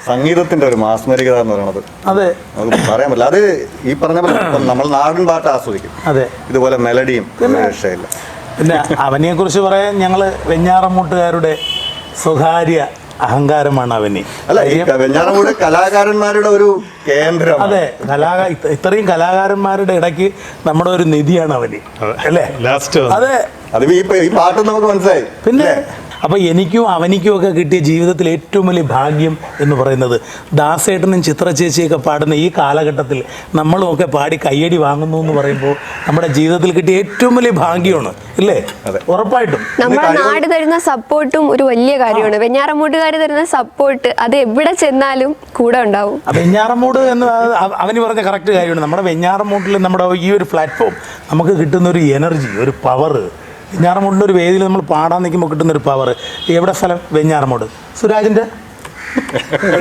സംഗീതത്തിന്റെ ഒരു മാസ്മരികത എന്ന് പറയുന്നത് നമുക്ക് പറയാൻ പറ്റില്ല. അത് ഈ പറഞ്ഞ പോലെ നമ്മൾ നാടൻ പാട്ട് ആസ്വദിക്കും, ഇതുപോലെ മെലഡിയും രക്ഷയില്ല. പിന്നെ അവനെ കുറിച്ച് പറയാൻ ഞങ്ങൾ വെഞ്ഞാറമൂട്ടുകാരുടെ സ്വകാര്യ അഹങ്കാരമാണ് അവന്. അല്ല, വെഞ്ഞാറമൂട് കലാകാരന്മാരുടെ ഒരു കേന്ദ്രം. അതെ, ഇത്രയും കലാകാരന്മാരുടെ ഇടയ്ക്ക് നമ്മുടെ ഒരു നിധിയാണ് അവന്, അല്ലേ? ലാസ്റ്റ് അതെ, അത് ഈ പാട്ട് നമുക്ക് മനസ്സിലായി. പിന്നെ അപ്പോൾ എനിക്കും അവനിക്കും ഒക്കെ കിട്ടിയ ജീവിതത്തിൽ ഏറ്റവും വലിയ ഭാഗ്യം എന്ന് പറയുന്നത് ദാസേട്ടനും ചിത്ര ചേച്ചിയൊക്കെ പാടുന്ന ഈ കാലഘട്ടത്തിൽ നമ്മളുമൊക്കെ പാടി കയ്യടി വാങ്ങുന്നു എന്ന് പറയുമ്പോൾ നമ്മുടെ ജീവിതത്തിൽ കിട്ടിയ ഏറ്റവും വലിയ ഭാഗ്യമാണ്, ഇല്ലേ? ഉറപ്പായിട്ടും നമ്മുടെ നാട് തരുന്ന സപ്പോർട്ടും ഒരു വലിയ കാര്യമാണ്. വെഞ്ഞാറമൂട്ടുകാർ തരുന്ന സപ്പോർട്ട് അത് എവിടെ ചെന്നാലും കൂടെ ഉണ്ടാവും. വെഞ്ഞാറമൂട് എന്ന് അവന് പറഞ്ഞ കറക്റ്റ് കാര്യമാണ്. നമ്മുടെ വെഞ്ഞാറമൂട്ടിൽ നമ്മുടെ ഈ ഒരു പ്ലാറ്റ്ഫോം നമുക്ക് കിട്ടുന്ന ഒരു എനർജി, ഒരു പവർ, വെഞ്ഞാറമൂടിൻ്റെ ഒരു വേദിയിൽ നമ്മൾ പാടാൻ നിൽക്കുമ്പോൾ കിട്ടുന്നൊരു പവർ. എവിടെ സ്ഥലം? വെഞ്ഞാറമൂട്. സുരാജിൻ്റെ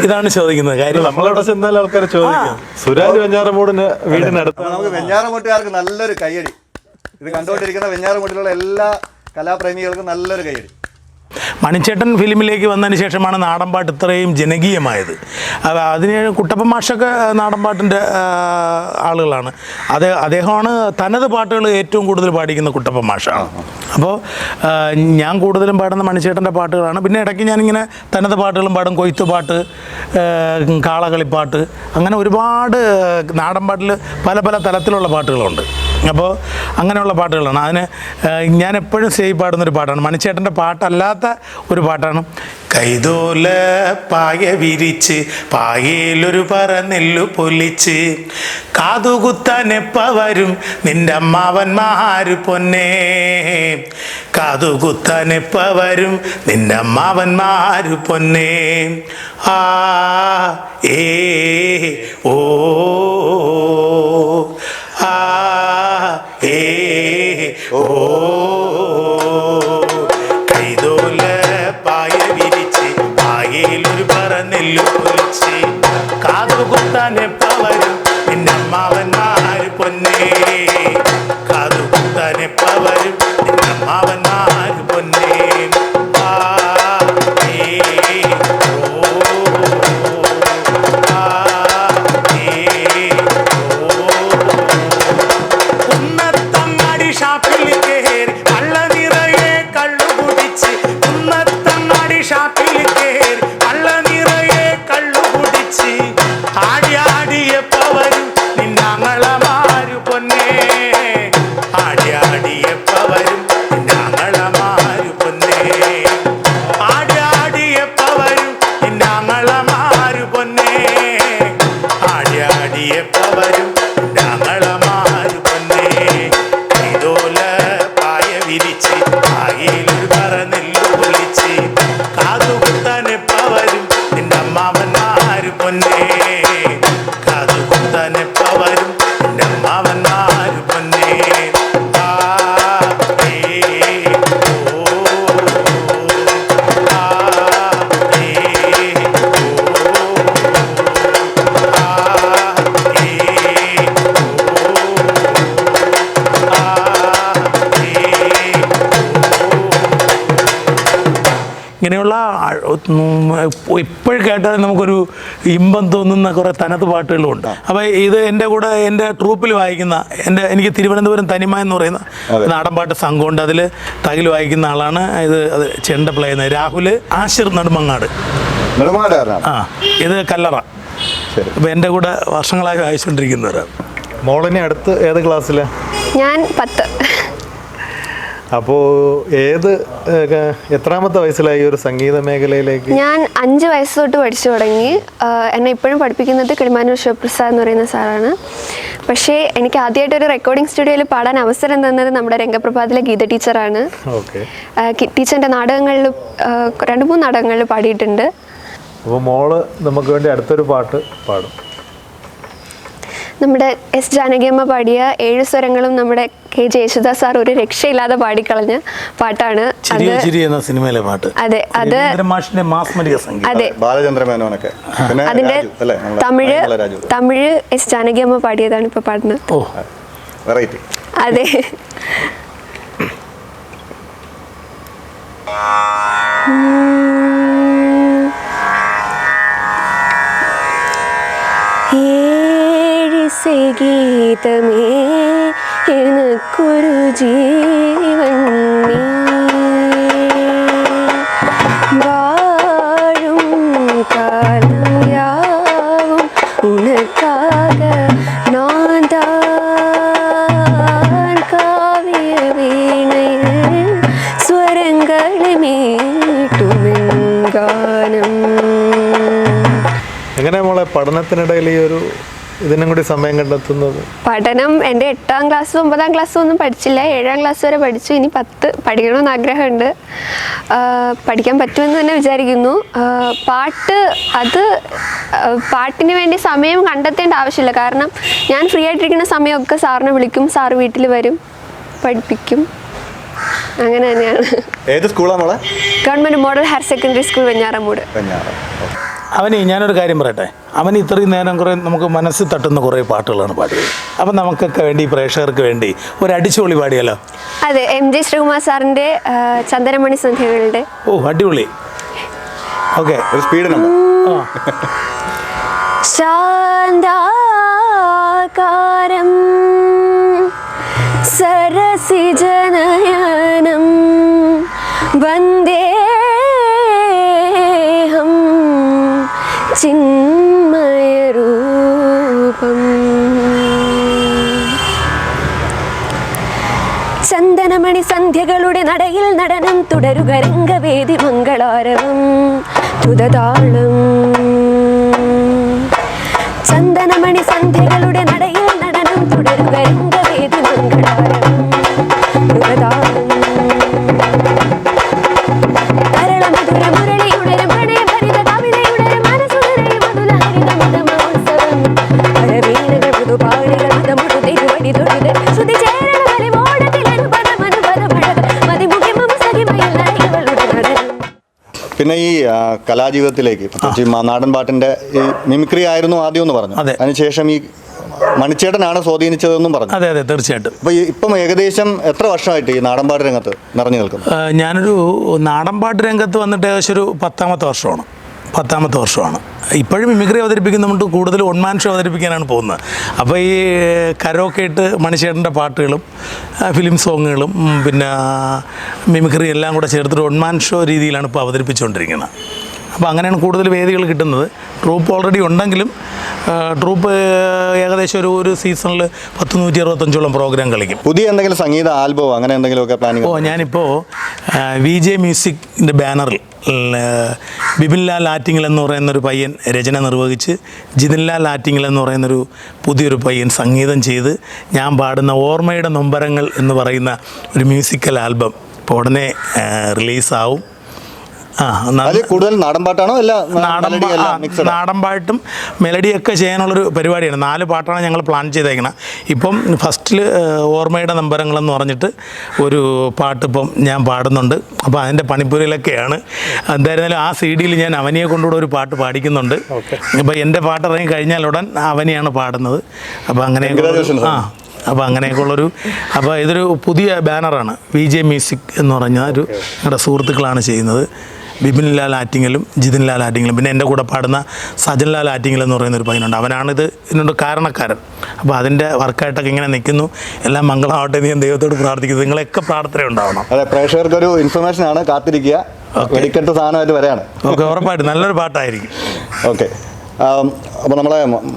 ഇതാണ് ചോദിക്കുന്നത് കാര്യം. നമ്മളവിടെ ചെന്നാൽ ആൾക്കാർ ചോദിക്കും സുരാജ് വെഞ്ഞാറമൂടിന് വീടിനടുത്ത്. നമുക്ക് വെഞ്ഞാറമൂട്ടുകാർക്ക് നല്ലൊരു കയ്യടി. ഇത് കണ്ടുകൊണ്ടിരിക്കുന്ന വെഞ്ഞാറമൂട്ടിലുള്ള എല്ലാ കലാപ്രേമികൾക്കും നല്ലൊരു കയ്യടി. മണിച്ചേട്ടൻ ഫിലിമിലേക്ക് വന്നതിന് ശേഷമാണ് നാടൻപാട്ട് ഇത്രയും ജനകീയമായത്. അതിന് കുട്ടപ്പൻ മാഷൊക്കെ നാടൻപാട്ടിൻ്റെ ആളുകളാണ്. അദ്ദേഹമാണ് തനത് പാട്ടുകൾ ഏറ്റവും കൂടുതൽ പാടിക്കുന്ന കുട്ടപ്പൻ മാഷാണ്. അപ്പോൾ ഞാൻ കൂടുതലും പാടുന്ന മണിച്ചേട്ടൻ്റെ പാട്ടുകളാണ്. പിന്നെ ഇടയ്ക്ക് ഞാനിങ്ങനെ തനത് പാട്ടുകളും പാടും. കൊയ്ത്ത് പാട്ട്, കാളകളിപ്പാട്ട്, അങ്ങനെ ഒരുപാട് നാടൻപാട്ടിൽ പല പല തലത്തിലുള്ള പാട്ടുകളുണ്ട്. അപ്പോൾ അങ്ങനെയുള്ള പാട്ടുകളാണ്. അതിന് ഞാൻ എപ്പോഴും സേവ് പാടുന്നൊരു പാട്ടാണ്. മണിച്ചേട്ടൻ്റെ പാട്ടല്ലാത്ത ഒരു പാട്ടാണ്. കൈതോല പായ വിരിച്ച് പായയിലൊരു പറ നെല്ലു പൊലിച്ച് കാതുകുത്താൻ എപ്പ വരും നിന്റെ അമ്മാവന്മാര് പൊന്നേ, കാതുകുത്താൻ എപ്പ വരും നിന്റെ അമ്മാവന്മാര് പൊന്നേ. ആ ഏ ഓ ആ ഏ ഓ കൈതോല പായ വിരിച്ച് പായയിലൊരു പറ നെല്ലു പൊലിച്ച് കാതുകുത്താൻ എപ്പ വരും നിന്റെ അമ്മാവന്മാര് പൊന്നേ, കാതുകുത്താൻ എപ്പ വരും നിന്റെ അമ്മാവന്മാര് പൊന്നേ. ആ ഏ ഓ ആ ഏ ഓ ഉന്നത്തങ്ങാടി ഷാപ്പിൽ കയറി കള്ള നിറയെ കള്ളു കുടിച്ച്, ഉന്നത്തങ്ങാടി ഷാപ്പിൽ കയറി കള്ള നിറയെ കള്ളു കുടിച്ച് ആടി ആടിയപ്പ വരും നിന്നാങ്ങളമാരു പൊന്നേ, ആടി ആടിയപ്പ വരും നിന്നാങ്ങളമാരു പൊന്നേ, ആടി ആടിയപ്പ വരും നിന്നാങ്ങളമാരു പൊന്നേ, ആടി ആടിയപ്പ വരും നിന്നാങ്ങളമാരു പൊന്നേ. കൈതോല പായ വിരിച്ച് പായയിലൊരു പറ നെല്ലു പൊലിച്ച് കാതുകുത്താൻ എപ്പ വരും നിന്റെ അമ്മാവന്മാര് പൊന്നേ, കാതുകുത്താൻ എപ്പ വരും നിന്റെ അമ്മാവന്മാര് പൊന്നേ. ആ ഏ ഓ ആ ഏ ഓ ആ ഏ ഇങ്ങനെയുള്ള ഇപ്പോഴും കേട്ടാൽ നമുക്കൊരു ഇമ്പം തോന്നുന്ന കുറേ തനത് പാട്ടുകളുമുണ്ട്. അപ്പോൾ ഇത് എൻ്റെ കൂടെ എൻ്റെ ട്രൂപ്പിൽ വായിക്കുന്ന എനിക്ക് തിരുവനന്തപുരം തനിമ എന്ന് പറയുന്ന നാടൻപാട്ട് സംഘമുണ്ട്. അതിൽ തകിൽ വായിക്കുന്ന ആളാണ്. അത് ചെണ്ട പ്ലേ ചെയ്യുന്നത് രാഹുൽ ആശിർ നെടുമങ്ങാട്. ആ ഇത് കല്ലറ. അപ്പോൾ എൻ്റെ കൂടെ വർഷങ്ങളായി വായിച്ചുകൊണ്ടിരിക്കുന്നവരാണ്. മോളിനെ അടുത്ത് ഏത് ക്ലാസ്സിലാണ്? ഞാൻ 10. അപ്പോൾ എത്രാമത്തെ വയസ്സിലായി ഒരു സംഗീത മേഖലയിലേക്ക്? ഞാൻ 5 വയസ്സ് തൊട്ട് പഠിച്ചു തുടങ്ങി. എന്നെ ഇപ്പോഴും പഠിപ്പിക്കുന്നത് കിളിമാനൂർ ശിവപ്രസാദ് എന്ന് പറയുന്ന സാറാണ്. പക്ഷേ എനിക്ക് ആദ്യമായിട്ട് ഒരു റെക്കോർഡിംഗ് സ്റ്റുഡിയോയിൽ പാടാൻ അവസരം തന്നത് നമ്മുടെ രംഗപ്രഭാതിലെ ഗീത ടീച്ചറാണ്. ടീച്ചറിൻ്റെ നാടകങ്ങളിൽ 2-3 നാടകങ്ങളിൽ പാടിയിട്ടുണ്ട്. അപ്പോൾ മോള് നമുക്ക് വേണ്ടി അടുത്തൊരു പാട്ട് പാടും. നമ്മുടെ എസ് ജാനകിയമ്മ പാടിയ 7 സ്വരങ്ങളും നമ്മുടെ KJ യേശുദാസ് സാർ ഒരു രക്ഷയില്ലാതെ പാടിക്കളഞ്ഞ പാട്ടാണ്. എന്ന സിനിമയിലെ പാട്ട്. അതെ, അത് അതെ, ബാലചന്ദ്രമേനോനൊക്കെ. അതിന്റെ തമിഴ് എസ് ജാനകിയമ്മ പാടിയതാണ് ഇപ്പൊ പാടുന്നത്. ഓ വെറൈറ്റി. അതെ. ഗീതമേ എനക്കൊരു ജീവൻ നീ, വാഴും കാലം യാവും ഉനക്കാക நான் தான் காவிய வீணையில் ഗാനം. എങ്ങനെ മോളെ പഠനത്തിനിടയിൽ ഈ ഒരു ഇതിനും കൂടി സമയം കണ്ടെത്തുന്നത്? പഠനം എൻ്റെ 8ാം ക്ലാസ്സും 9ാം ക്ലാസ്സും ഒന്നും പഠിച്ചില്ല. 7ാം ക്ലാസ് വരെ പഠിച്ചു. ഇനി 10 പഠിക്കണമെന്ന് ആഗ്രഹമുണ്ട്. പഠിക്കാൻ പറ്റുമെന്ന് തന്നെ വിചാരിക്കുന്നു. പാട്ടിന് വേണ്ടി സമയം കണ്ടെത്തേണ്ട ആവശ്യമില്ല. കാരണം ഞാൻ ഫ്രീ ആയിട്ടിരിക്കുന്ന സമയമൊക്കെ സാറിനെ വിളിക്കും, സാറ് വീട്ടിൽ വരും, പഠിപ്പിക്കും. അങ്ങനെ തന്നെയാണ്. ഏത് സ്കൂളാണ് മോളെ? Government model higher secondary school Venjaramoodu. അവന് ഞാനൊരു കാര്യം പറയട്ടെ, അവൻ ഇത്രയും നേരം കുറേ നമുക്ക് മനസ്സിൽ തട്ടുന്ന കുറേ പാട്ടുകളാണ് പാടിയത്. അപ്പം നമുക്കൊക്കെ വേണ്ടി, പ്രേക്ഷകർക്ക് വേണ്ടി ഒരു അടിച്ചുപൊളി പാടിയാലോ? അതെ, MG ശ്രീകുമാർ സാറിൻ്റെ ചന്ദനമണി സന്ധ്യകളുടെ. ഓ, അടിപൊളി. ഓക്കെ, ഒരു സ്പീഡ് നമ്പർ. ശാന്താകാരം സരസിജനയനം വന്ദേഹം ചിന്മയരൂപം. ചന്ദനമണി സന്ധ്യകളുടെ നടയിൽ നടനം തുടരുക, രംഗവേദി മംഗളാരവം തുതതാളം. ചന്ദനമണി സന്ധ്യകളുടെ നടയിൽ നടനം തുടരുക, രംഗവേദി മംഗളാരവം തുതതാളം. കരളമധുര മുരളിയുണരും പ്രണയഭരിത കവിതയുണരും മനസുണരും മധുലഹരിത മതമഹോത്സവം. പഴവീണകൾ മൃദുപാളികൾ മതമുഴു തിരുവടി തൊഴുത് ശ്രുതി ചേരണ വലിവോടത്തിൽ അനുപദമനുപദമഴക മതിമുഖിമം സഖിമയിൽ നരികളുടെ നടനം. പിന്നെ ഈ കലാജീവിതത്തിലേക്ക് പ്രത്യേകിച്ച് നാടൻ പാട്ടിന്റെ ഈ മിമിക്രി ആയിരുന്നു ആദ്യം എന്ന് പറഞ്ഞു. അതെ. അതിനുശേഷം ഈ മണിച്ചേട്ടനാണ് സ്വാധീനിച്ചതെന്നും പറഞ്ഞു. അതെ അതെ, തീർച്ചയായിട്ടും. അപ്പോൾ ഇപ്പം ഏകദേശം എത്ര വർഷമായിട്ട് ഈ നാടൻപാട്ട് രംഗത്ത് നിറഞ്ഞു നിൽക്കുന്നു? ഞാനൊരു നാടൻപാട്ട് രംഗത്ത് വന്നിട്ട് ഏകദേശം ഒരു 10ാമത്തെ വർഷമാണ്. ഇപ്പോഴും മിമിക്രി അവതരിപ്പിക്കുന്നുണ്ട്, കൂടുതൽ ഒൺമാൻ ഷോ അവതരിപ്പിക്കാനാണ് പോകുന്നത്. അപ്പോൾ ഈ കരോക്കെ ഇട്ട് മണിച്ചേട്ടൻ്റെ പാട്ടുകളും ഫിലിം സോങ്ങുകളും പിന്നെ മിമിക്രി എല്ലാം കൂടെ ചേർത്തിട്ട് ഒൺമാൻ ഷോ രീതിയിലാണ് ഇപ്പോൾ അവതരിപ്പിച്ചുകൊണ്ടിരിക്കുന്നത്. അപ്പോൾ അങ്ങനെയാണ് കൂടുതൽ വേദികൾ കിട്ടുന്നത്. ട്രൂപ്പ് ഓൾറെഡി ഉണ്ടെങ്കിലും ട്രൂപ്പ് ഏകദേശം ഒരു സീസണിൽ 165ഓളം പ്രോഗ്രാം കളിക്കും. പുതിയ എന്തെങ്കിലും സംഗീത ആൽബമോ അങ്ങനെ എന്തെങ്കിലുമൊക്കെ പ്ലാനിങ്? ഞാനിപ്പോൾ VJ മ്യൂസിക്കിൻ്റെ ബാനറിൽ ബിപിൻലാൽ ആറ്റിങ്ങൽ എന്ന് പറയുന്നൊരു പയ്യൻ രചന നിർവഹിച്ച് ജിതിൻലാൽ ആറ്റിങ്ങൽ എന്ന് പറയുന്നൊരു പുതിയൊരു പയ്യൻ സംഗീതം ചെയ്ത് ഞാൻ പാടുന്ന ഓർമ്മയുടെ നൊമ്പരങ്ങൾ എന്ന് പറയുന്ന ഒരു മ്യൂസിക്കൽ ആൽബം ഇപ്പോൾ ഉടനെ റിലീസാവും. കൂടുതൽ നാടൻപാട്ടാണോ? നാടൻപാട്ടും മെലഡിയൊക്കെ ചെയ്യാനുള്ളൊരു പരിപാടിയാണ്. 4 പാട്ടാണ് ഞങ്ങൾ പ്ലാൻ ചെയ്തേക്കണം. ഇപ്പം ഫസ്റ്റിൽ ഓർമ്മയുടെ നമ്പരങ്ങളെന്ന് പറഞ്ഞിട്ട് ഒരു പാട്ട് ഇപ്പം ഞാൻ പാടുന്നുണ്ട്. അപ്പോൾ അതിൻ്റെ പണിപ്പുരയിലൊക്കെയാണ്. എന്തായിരുന്നാലും ആ CD-യിൽ ഞാൻ അവനിയെ കൊണ്ടുകൂടെ ഒരു പാട്ട് പാടിക്കുന്നുണ്ട്. അപ്പോൾ എൻ്റെ പാട്ട് ഇറങ്ങി കഴിഞ്ഞാൽ ഉടൻ അവനെയാണ് പാടുന്നത്. അപ്പോൾ അങ്ങനെയൊക്കെയുള്ളൊരു അപ്പോൾ ഇതൊരു പുതിയ ബാനറാണ്. VJ മ്യൂസിക് എന്ന് പറഞ്ഞ ഒരു ഞങ്ങളുടെ സുഹൃത്തുക്കളാണ് ചെയ്യുന്നത്. ബിപിൻലാൽ ആറ്റിങ്ങലും ജിതിൻലാൽ ആറ്റിങ്ങലും പിന്നെ എൻ്റെ കൂടെ പാടുന്ന സജൻലാൽ ആറ്റിങ്ങൽ എന്ന് പറയുന്നൊരു പയ്യനുണ്ട്. അവനാണിത് ഇതിനോട് കാരണക്കാരൻ. അപ്പോൾ അതിൻ്റെ വർക്കായിട്ടൊക്കെ ഇങ്ങനെ നിൽക്കുന്നു. എല്ലാം മംഗളമാവട്ടെ എന്ന് ഞാൻ ദൈവത്തോട് പ്രാർത്ഥിക്കുന്നു. നിങ്ങളെയൊക്കെ പ്രാർത്ഥന ഉണ്ടാവണം. അതെ, പ്രേക്ഷകർക്കൊരു ഇൻഫർമേഷനാണ്, കാത്തിരിക്കുക. വെടിക്കെട്ട് സാധനമായിട്ട് വരെയാണ്. ഓക്കെ, ഉറപ്പായിട്ടും നല്ലൊരു പാട്ടായിരിക്കും. ഓക്കെ, അപ്പോൾ നമ്മളെ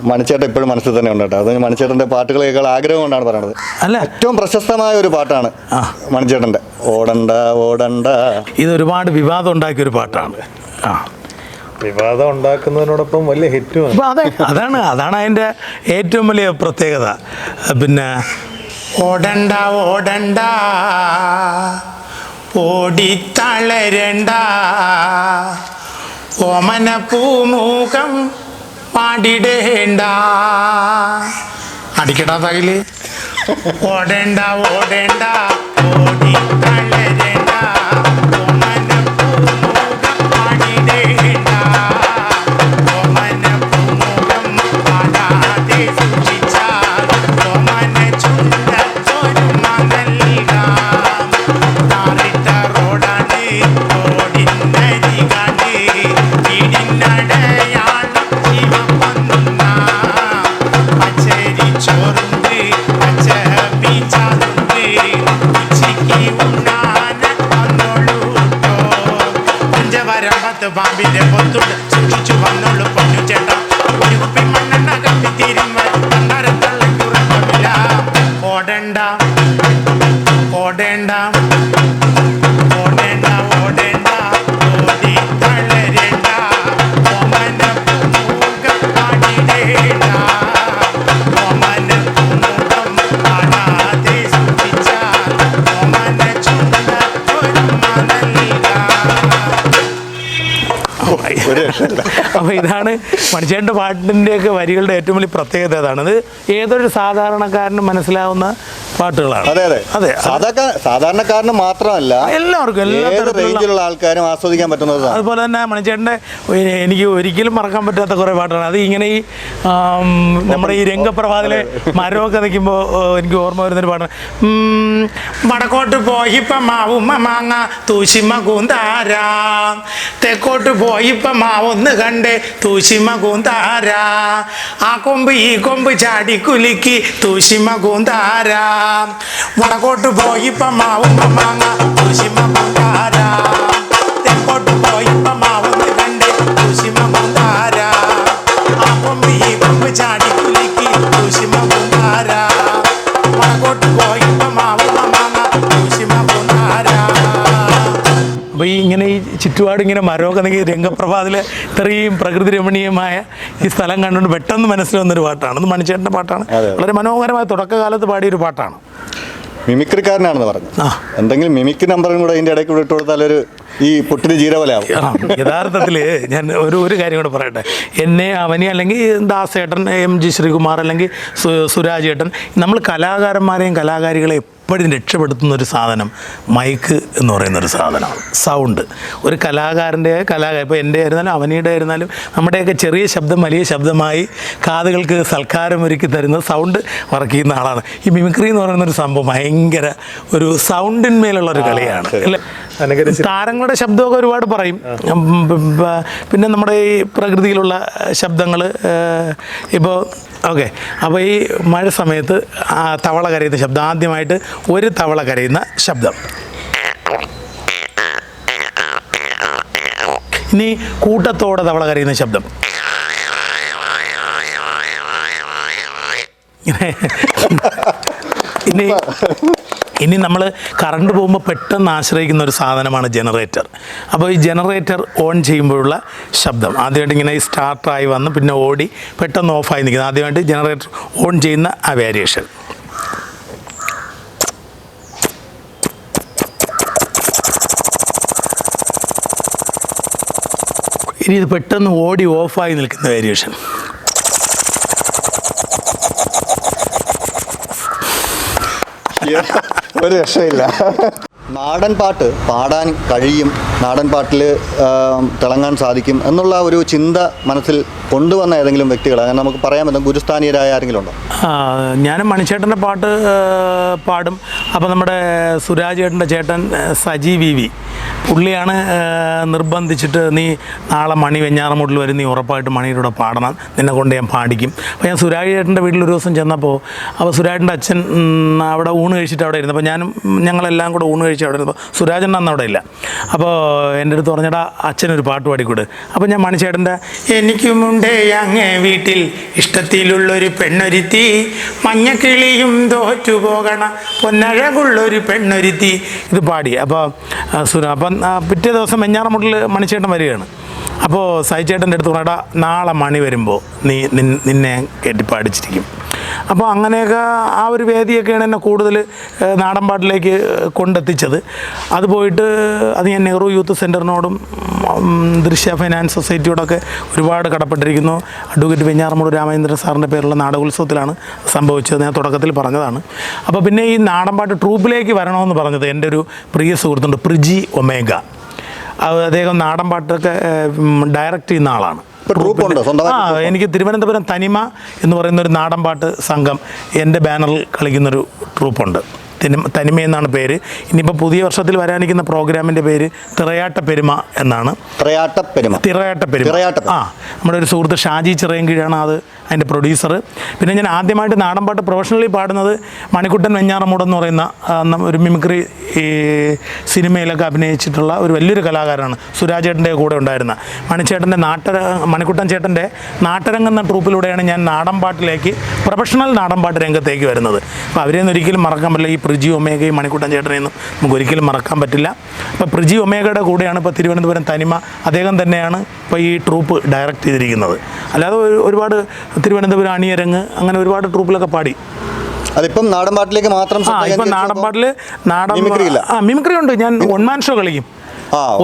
മണിച്ചേട്ടൻ ഇപ്പോഴും മനസ്സിൽ തന്നെ ഉണ്ട് കേട്ടോ. അത് മണിച്ചേട്ടൻ്റെ പാട്ടുകളേക്കാൾ ആഗ്രഹം കൊണ്ടാണ് പറയുന്നത്. അല്ല, ഏറ്റവും പ്രശസ്തമായ ഒരു പാട്ടാണ് മണിച്ചേട്ടൻ്റെ ഓടണ്ട ഓടണ്ട. ഇത് ഒരുപാട് വിവാദം ഉണ്ടാക്കിയൊരു പാട്ടാണ്. വിവാദം ഉണ്ടാക്കുന്നതിനോടൊപ്പം വലിയ ഹിറ്റുമാണ്. അതെ, അതാണ് അതിൻ്റെ ഏറ്റവും വലിയ പ്രത്യേകത. പിന്നെ ഓടണ്ട ഓടണ്ട ഓടിത്തളരണ്ട ഓമന പൂമുഖം പാടിടേണ്ട. അടിക്കടാ തകില്. ഓടേണ്ട ഓടേണ്ട ഓടിത്തളരണ്ട ഓമന പൂമുഖം പാടിടേണ്ട. ഓമന പൂമുഖം പാടാതെ സൂക്ഷിച്ചാൽ ഓമന ചുണ്ടത്തൊരു മകൽകാം. താറിട്ട റോഡാണ് ഓടിന്നരികാണ് വീടിനടയാളം ശിവപ്പന്ന പച്ചരി ചോറുണ്ട് പച്ച പീച്ചാറുണ്ട് ഉച്ചയ്ക്ക് ഉണ്ണാൻ വന്നോളൂട്ടോ. പഞ്ചവരമ്പത്ത് പാമ്പിന്റെ പൊത്തുണ്ട് സൂക്ഷിച്ചു വന്നോളൂ പൊന്നു ചേട്ടാ. ഒരു കുപ്പി മണ്ണെണ്ണ കത്തി തീരുമ്പോൾ പണ്ടാരത്തള്ളി കുറവില്ല. ഓടണ്ട ഓടേണ്ട ഓടേണ്ട ഓടേണ്ട. ഒരു രക്ഷയില്ല. അപ്പോൾ ഇതാണ് മണിച്ചേട്ടൻ്റെ പാട്ടിൻ്റെയൊക്കെ വരികളുടെ ഏറ്റവും വലിയ പ്രത്യേകത അതാണ്. ഇത് ഏതൊരു സാധാരണക്കാരനും മനസ്സിലാവുന്ന പാട്ടുകളാണ്. അതെ അതെ അതെ സാധാരണക്കാരന് മാത്രമല്ല എല്ലാവർക്കും എല്ലാ ഏത് തരത്തിലുള്ള റേഞ്ചിലുള്ള ആൾക്കാരും ആസ്വദിക്കാൻ പറ്റുന്നതാണ്. അതുപോലെ തന്നെ മണിച്ചേട്ടൻ്റെ എനിക്ക് ഒരിക്കലും മറക്കാൻ പറ്റാത്ത കുറേ പാട്ടുകളാണ്. അത് ഇങ്ങനെ ഈ നമ്മുടെ ഈ രംഗപ്രഭാതിലെ മരമൊക്കെ നിൽക്കുമ്പോൾ എനിക്ക് ഓർമ്മ വരുന്നൊരു പാട്ടാണ്. വടക്കോട്ട് പോയിപ്പം മാവുമ്മ മാങ്ങ തൂശിമ കൂന്താര, തെക്കോട്ട് പോയിപ്പം മാവൊന്ന് കണ്ടേ തൂശിമ കൂന്താര, ആ കൊമ്പ് ഈ കൊമ്പ് ചാടി കുലുക്കി തൂശിമ കൂന്താര, വടക്കോട്ട് പോയിപ്പം മാവുമ്മ മാങ്ങ തൂശിമ കൂന്താര, തെക്കോട്ട് പോയിപ്പം മാവൊന്ന് കണ്ടേ തൂശിമ കൂന്താര, ആ കൊമ്പ് ഈ കൊമ്പ് ചാടി കുലുക്കി തൂശിമ കൂന്താര, വടക്കോട്ട് പോയിപ്പം മാവുമ്മ മാങ്ങ തൂശിമ കൂന്താര. അപ്പോൾ ഈ ഇങ്ങനെ ഈ ചുറ്റുപാട് ഇങ്ങനെ മരമൊക്കെ നിങ്ങൾ രംഗപ്രഭാതിലെ ഇത്രയും പ്രകൃതി രമണീയമായ ഈ സ്ഥലം കണ്ടുകൊണ്ട് പെട്ടെന്ന് മനസ്സിൽ വന്നൊരു പാട്ടാണ്. അത് മണിച്ചേട്ടൻ്റെ പാട്ടാണ്. വളരെ മനോഹരമായ തുടക്കകാലത്ത് പാടിയൊരു പാട്ടാണ്. മിമിക്രിക്കാരനാണെന്ന് പറഞ്ഞു. എന്തെങ്കിലും മിമിക്രി നമ്പറും കൂടെ ഇതിൻ്റെ ഇടയ്ക്ക് വിട്ടു കൊടുത്താൽ ഈ പൊട്ടിന് ജീരവലാവും. യഥാർത്ഥത്തിൽ ഞാൻ ഒരു കാര്യം കൂടെ പറയട്ടെ. എന്നെ അവനെ അല്ലെങ്കിൽ ദാസേട്ടൻ, MG ശ്രീകുമാർ അല്ലെങ്കിൽ സുരാജേട്ടൻ, നമ്മൾ കലാകാരന്മാരെയും കലാകാരികളെ എപ്പോഴും രക്ഷപ്പെടുത്തുന്ന ഒരു സാധനം മൈക്ക് എന്ന് പറയുന്നൊരു സാധനമാണ്. സൗണ്ട് ഒരു കലാകാരൻ്റെ ഇപ്പോൾ എൻ്റെ ആയിരുന്നാലും അവനിയുടെ ആയിരുന്നാലും നമ്മുടെയൊക്കെ ചെറിയ ശബ്ദം വലിയ ശബ്ദമായി കാതുകൾക്ക് സൽക്കാരം ഒരുക്കി തരുന്ന സൗണ്ട് വർക്ക് ചെയ്യുന്ന ആളാണ്. ഈ മിമിക്രി എന്ന് പറയുന്നൊരു സംഭവം ഭയങ്കര ഒരു സൗണ്ടിന്മേലുള്ളൊരു കളിയാണ് അല്ലേ. താരങ്ങളുടെ ശബ്ദമൊക്കെ ഒരുപാട് പറയും. പിന്നെ നമ്മുടെ ഈ പ്രകൃതിയിലുള്ള ശബ്ദങ്ങൾ ഇപ്പോൾ ഓക്കെ. അപ്പോൾ ഈ മഴ സമയത്ത് തവള കരയുന്ന ശബ്ദം, ആദ്യമായിട്ട് ഒരു തവള കരയുന്ന ശബ്ദം. ഇനി കൂട്ടത്തോടെ തവള കരയുന്ന ശബ്ദം. ഇനി നമ്മൾ കറണ്ട് പോകുമ്പോൾ പെട്ടെന്ന് ആശ്രയിക്കുന്ന ഒരു സാധനമാണ് ജനറേറ്റർ. അപ്പോൾ ഈ ജനറേറ്റർ ഓൺ ചെയ്യുമ്പോഴുള്ള ശബ്ദം ആദ്യമായിട്ട് ഇങ്ങനെ ഈ സ്റ്റാർട്ടായി വന്ന് പിന്നെ ഓടി പെട്ടെന്ന് ഓഫായി നിൽക്കുന്നത്. ആദ്യമായിട്ട് ജനറേറ്റർ ഓൺ ചെയ്യുന്ന ആ വേരിയേഷൻ. ഇനി ഇത് പെട്ടെന്ന് ഓടി ഓഫായി നിൽക്കുന്ന വേരിയേഷൻ. ഒരു രക്ഷയില്ല. നാടൻ പാട്ട് പാടാൻ കഴിയും, നാടൻ പാട്ടിൽ തിളങ്ങാൻ സാധിക്കും എന്നുള്ള ഒരു ചിന്ത മനസ്സിൽ കൊണ്ടുവന്ന ഏതെങ്കിലും വ്യക്തികൾ അങ്ങനെ നമുക്ക് പറയാൻ പറ്റും, ഗുരുസ്ഥാനീയരായ ആരെങ്കിലും ഉണ്ടോ? ഞാനും മണിച്ചേട്ടൻ്റെ പാട്ട് പാടും. അപ്പോൾ നമ്മുടെ സുരാജ് ചേട്ടൻ്റെ ചേട്ടൻ സജി വി പുള്ളിയാണ് നിർബന്ധിച്ചിട്ട് നീ നാളെ മണി വെഞ്ഞാറമൂട്ടിൽ വരും, നീ ഉറപ്പായിട്ട് മണിയുടെ കൂടെ പാടണം, നിന്നെ കൊണ്ട് ഞാൻ പാടിക്കും. അപ്പോൾ ഞാൻ സുരാജ് ചേട്ടൻ്റെ വീട്ടിലൊരു ദിവസം ചെന്നപ്പോൾ അപ്പോൾ സുരാജിൻ്റെ അച്ഛൻ അവിടെ ഊണ് കഴിച്ചിട്ട് അവിടെ ഇരുന്നു. അപ്പോൾ ഞങ്ങളെല്ലാം കൂടെ ഊണ് കഴിച്ച് അവിടെ ഇരുന്നപ്പോൾ സുരാജൻ അന്ന് അവിടെ ഇല്ല. അപ്പോൾ എൻ്റെ അടുത്ത് പറഞ്ഞടാ അച്ഛനൊരു പാട്ട് പാടിക്കൂട്. അപ്പോൾ ഞാൻ മണിച്ചേട്ടൻ്റെ എനിക്കുമുണ്ടേ അങ്ങേ വീട്ടിൽ ഇഷ്ടത്തിലുള്ളൊരു പെണ്ണൊരുത്തി, മഞ്ഞക്കിളിയും തോറ്റുപോകണ പൊന്നഴകുള്ളൊരു പെണ്ണൊരുത്തി, ഇത് പാടി. അപ്പോൾ അപ്പം പിറ്റേ ദിവസം വെഞ്ഞാറമൂട്ടിൽ മണിച്ചേട്ടൻ വരികയാണ്. അപ്പോൾ സായിച്ചേട്ടൻ്റെ അടുത്ത് പറഞ്ഞാ നാളെ മണി വരുമ്പോൾ നിന്നെ കെട്ടിപ്പാടിച്ചിരിക്കും. അപ്പോൾ അങ്ങനെയൊക്കെ ആ ഒരു വേദിയൊക്കെയാണ് എന്നെ കൂടുതൽ നാടൻപാട്ടിലേക്ക് കൊണ്ടെത്തിച്ചത്. അത് പോയിട്ട് അത് ഞാൻ നെഹ്റു യൂത്ത് സെൻറ്ററിനോടും ദൃശ്യ ഫൈനാൻസ് സൊസൈറ്റിയോടൊക്കെ ഒരുപാട് കടപ്പെട്ടിരിക്കുന്നു. അഡ്വക്കേറ്റ് വെഞ്ഞാറമൂട് രാമചന്ദ്രൻ സാറിൻ്റെ പേരുള്ള നാടകോത്സവത്തിലാണ് സംഭവിച്ചത്. ഞാൻ തുടക്കത്തിൽ പറഞ്ഞതാണ്. അപ്പോൾ പിന്നെ ഈ നാടൻപാട്ട് ട്രൂപ്പിലേക്ക് വരണമെന്ന് പറഞ്ഞത് എൻ്റെ ഒരു പ്രിയ സുഹൃത്തുണ്ട് പ്രിജി ഒമേഗ. അദ്ദേഹം നാടൻപാട്ടൊക്കെ ഡയറക്റ്റ് ചെയ്യുന്ന ആളാണ്. എനിക്ക് തിരുവനന്തപുരം തനിമ എന്ന് പറയുന്ന ഒരു നാടൻപാട്ട് സംഘം എൻ്റെ ബാനറിൽ കളിക്കുന്നൊരു ട്രൂപ്പുണ്ട്. തനിമ എന്നാണ് പേര്. ഇനിയിപ്പോൾ പുതിയ വർഷത്തിൽ വരാനിരിക്കുന്ന പ്രോഗ്രാമിൻ്റെ പേര് തിറയാട്ട പെരുമ എന്നാണ്. തിറയാട്ട പെരുമ. നമ്മുടെ ഒരു സുഹൃത്ത് ഷാജി ചിറയൻകീഴാണ് അതിൻ്റെ പ്രൊഡ്യൂസർ. പിന്നെ ഞാൻ ആദ്യമായിട്ട് നാടൻപാട്ട് പ്രൊഫഷണലി പാടുന്നത് മണിക്കുട്ടൻ വെഞ്ഞാറമൂട് എന്ന് പറയുന്ന ഒരു മിമിക്രി സിനിമയിലൊക്കെ അഭിനയിച്ചിട്ടുള്ള ഒരു വലിയൊരു കലാകാരനാണ്. സുരാജേട്ടൻ്റെ കൂടെ ഉണ്ടായിരുന്ന മണിക്കുട്ടൻ ചേട്ടൻ്റെ നാട്ടരംഗം എന്ന ട്രൂപ്പിലൂടെയാണ് ഞാൻ നാടൻപാട്ടിലേക്ക് പ്രൊഫഷണൽ നാടൻപാട്ട് രംഗത്തേക്ക് വരുന്നത്. അപ്പോൾ അവരെയൊന്നും ഒരിക്കലും മറക്കാൻ പറ്റില്ല. ഈ പ്രിജി ഒമേഗയും മണിക്കുട്ടൻ ചേട്ടനെയൊന്നും നമുക്ക് ഒരിക്കലും മറക്കാൻ പറ്റില്ല. അപ്പോൾ പ്രിജി ഒമേഗയുടെ കൂടെയാണ് ഇപ്പോൾ തിരുവനന്തപുരം തനിമ. അദ്ദേഹം തന്നെയാണ് ഇപ്പോൾ ഈ ട്രൂപ്പ് ഡയറക്റ്റ് ചെയ്തിരിക്കുന്നത്. അല്ലാതെ ഒരുപാട് തിരുവനന്തപുരം അണിയരങ്ങ് അങ്ങനെ ഒരുപാട് ട്രൂപ്പിലൊക്കെ പാടി. അതിപ്പം നാടൻപാട്ടിലേക്ക് മാത്രം. ഇപ്പം നാടൻപാട്ടിൽ മിമിക്രി ഉണ്ട്. ഞാൻ 1 മാൻ ഷോ കളിക്കും.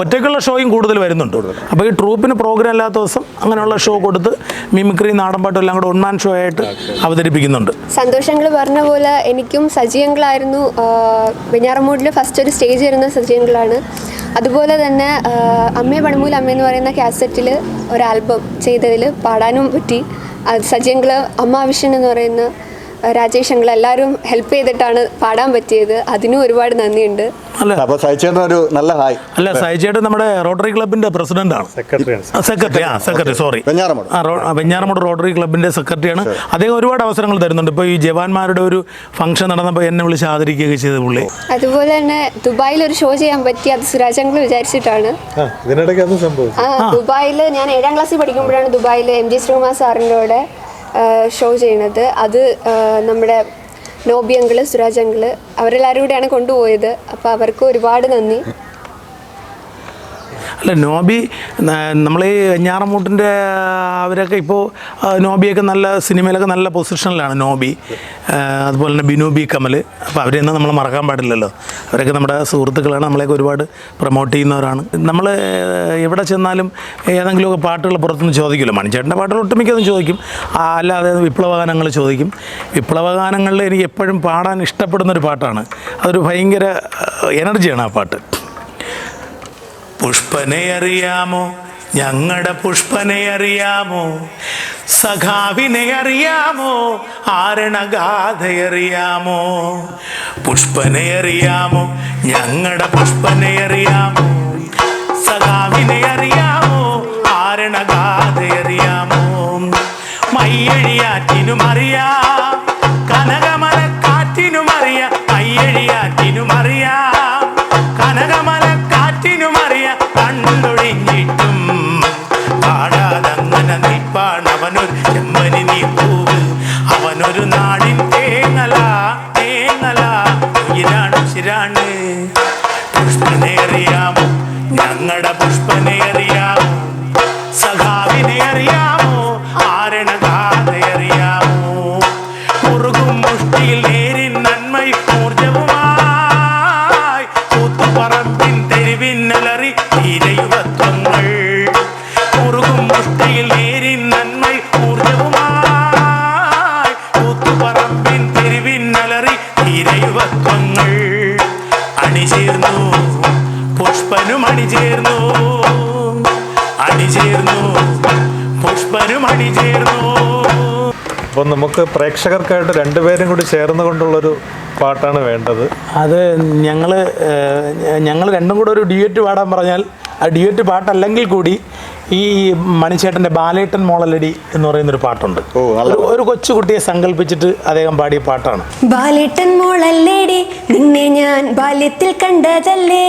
ഒറ്റയ്ക്കുള്ള ഷോയും കൂടുതൽ വരുന്നുണ്ട്. അപ്പോൾ ഈ ട്രൂപ്പിന് പ്രോഗ്രാം ഇല്ലാത്ത ദിവസം അങ്ങനെയുള്ള ഷോ കൊടുത്ത് മിമിക്രി നാടൻപാട്ടും എല്ലാം കൂടെ ഒൺമാൻ ഷോ ആയിട്ട് അവതരിപ്പിക്കുന്നുണ്ട്. സന്തോഷങ്ങൾ പറഞ്ഞ പോലെ എനിക്കും സജീവങ്ങളായിരുന്നു. വെഞ്ഞാറമൂടിൽ ഫസ്റ്റ് ഒരു സ്റ്റേജ് വരുന്ന സജീവങ്ങളാണ്. അതുപോലെ തന്നെ അമ്മയെ പണിമൂല അമ്മ എന്ന് പറയുന്ന കാസറ്റിൽ ഒരു ആൽബം ചെയ്തതിൽ പാടാനും പറ്റി. അത് സജീവങ്ങൾ അമ്മ വിഷൻ എന്ന് പറയുന്ന രാജേഷ് അങ്കിൾ എല്ലാവരും ഹെൽപ്പ് ചെയ്തിട്ടാണ് പാടാൻ പറ്റിയത്. അതിനും ഒരുപാട് നന്ദിയുണ്ട്. അല്ല അപ്പോൾ സഹിച്ചേട്ടൻ ഒരു നല്ല ഹായ്. അല്ല സഹിച്ചേട്ടൻ നമ്മുടെ റോട്ടറി ക്ലബിൻ്റെ പ്രസിഡന്റാണ്. സെക്രട്ടറി സോറി വെഞ്ഞാറമൂട് റോട്ടറി ക്ലബിൻ്റെ സെക്രട്ടറിയാണ്. അദ്ദേഹം ഒരുപാട് അവസരങ്ങൾ തരുന്നുണ്ട്. ഇപ്പോൾ ഈ ജവാന്മാരുടെ ഒരു ഫംഗ്ഷൻ നടന്നപ്പോൾ എന്നെ വിളിച്ച് ആദരിക്കുകയൊക്കെ ചെയ്ത പുള്ളി. അതുപോലെ തന്നെ ദുബായിൽ ഒരു ഷോ ചെയ്യാൻ പറ്റി. അത് സുരാജ് അങ്കിൾ വിചാരിച്ചിട്ടാണ്. ദുബായിൽ ഞാൻ 7ാം ക്ലാസ്സിൽ പഠിക്കുമ്പോഴാണ് ദുബായിൽ MG ശ്രീകുമാർ സാറിൻ്റെ കൂടെ ഷോ ചെയ്യണത്. അത് നമ്മുടെ നോബി അങ്കിള്, സുരാജ് അങ്കിള് അവരെല്ലാവരും കൂടെയാണ് കൊണ്ടുപോയത്. അപ്പോൾ അവർക്ക് ഒരുപാട് നന്ദി. അല്ല നോബി നമ്മൾ ഈ വെഞ്ഞാറമൂട്ടിൻ്റെ അവരൊക്കെ ഇപ്പോൾ നോബിയൊക്കെ നല്ല സിനിമയിലൊക്കെ നല്ല പൊസിഷനിലാണ് നോബി. അതുപോലെ തന്നെ ബിനു ബി കമൽ. അപ്പോൾ അവരെയൊന്നും നമ്മൾ മറക്കാൻ പാടില്ലല്ലോ. അവരൊക്കെ നമ്മുടെ സുഹൃത്തുക്കളാണ്. നമ്മളെയൊക്കെ ഒരുപാട് പ്രൊമോട്ട് ചെയ്യുന്നവരാണ്. നമ്മൾ എവിടെ ചെന്നാലും ഏതെങ്കിലുമൊക്കെ പാട്ടുകൾ പുറത്തുനിന്ന് ചോദിക്കുമല്ലോ. മണിച്ചേട്ടൻ്റെ പാട്ടുകൾ ഒട്ടുമിക്കതും ചോദിക്കും. അല്ലാതെ വിപ്ലവഗാനങ്ങൾ ചോദിക്കും. വിപ്ലവഗാനങ്ങളിൽ എനിക്ക് എപ്പോഴും പാടാൻ ഇഷ്ടപ്പെടുന്നൊരു പാട്ടാണ്. അതൊരു ഭയങ്കര എനർജിയാണ് ആ പാട്ട്. പുഷ്പനെ അറിയാമോ, ഞങ്ങളുടെ പുഷ്പനെ അറിയാമോ, സഖാവിനെ അറിയാമോ, ആരണഗാഥയറിയാമോ. പുഷ്പനെ അറിയാമോ, ഞങ്ങളുടെ പുഷ്പനെ അറിയാമോ, സഖാവിനെ അറിയാമോ, ആരണഗാഥയറിയാമോ. മയ്യഴിയാറ്റിനും അറിയാം, കനകമലക്കാറ്റിനും അറിയാം. മയ്യഴിയാറ്റിനും അറിയാം, കനകമലക്കാറ്റിനും അറിയാം. കണ്ടൊഴിഞ്ഞിട്ടും പാടാതങ്ങനെ നിൽപ്പാണ് അവനൊരു ചെമ്മനി നീ പൂവ്. അവനൊരു നാടിൻ തേങ്ങല തേങ്ങല ഉയിരാണ് ഉശിരാണ്. പുഷ്പനെ അറിയാമോ, ഞങ്ങളുടെ പുഷ്പനെ അറിയാമോ, സഖാവിനെ അറിയാമോ, ആരണഗാഥയറിയാമോ. മുറുകും മുഷ്ടിയിൽ നേരിൻ നന്മയും ഊർജവുമായി കൂത്തുപറമ്പിൻ തെരുവിന്നലറി ധീരയുവത്വങ്ങൾ. മുറുകും മുഷ്ടിയിൽ നേരിൻ നന്മയും ഊർജവുമായി കൂത്തുപറമ്പിൻ തെരുവിന്നലറി ധീരയുവത്വങ്ങൾ. അണിചേർന്നു പുഷ്പനും അണിചേർന്നു, അണിചേർന്നു പുഷ്പനും അണിചേർന്നു. അപ്പോൾ നമുക്ക് പ്രേക്ഷകർക്കായിട്ട് രണ്ടുപേരും കൂടി ചേർന്നുകൊണ്ടുള്ളൊരു പാട്ടാണ് വേണ്ടത്. അത് ഞങ്ങൾ രണ്ടും കൂടെ ഒരു ഡ്യുവറ്റ് പാടാൻ പറഞ്ഞാൽ ആ ഡ്യുവറ്റ് പാട്ടല്ലെങ്കിൽ കൂടി ഈ മണിച്ചേട്ടൻ്റെ ബാലേട്ടൻ മോളലടി എന്ന് പറയുന്നൊരു പാട്ടുണ്ട്. ഒരു കൊച്ചുകുട്ടിയെ സങ്കല്പിച്ചിട്ട് അദ്ദേഹം പാടിയ പാട്ടാണ്. ബാലേട്ടൻ മോളല്ലേടി നിന്നെ ഞാൻ ബാല്യത്തിൽ കണ്ടതല്ലേ,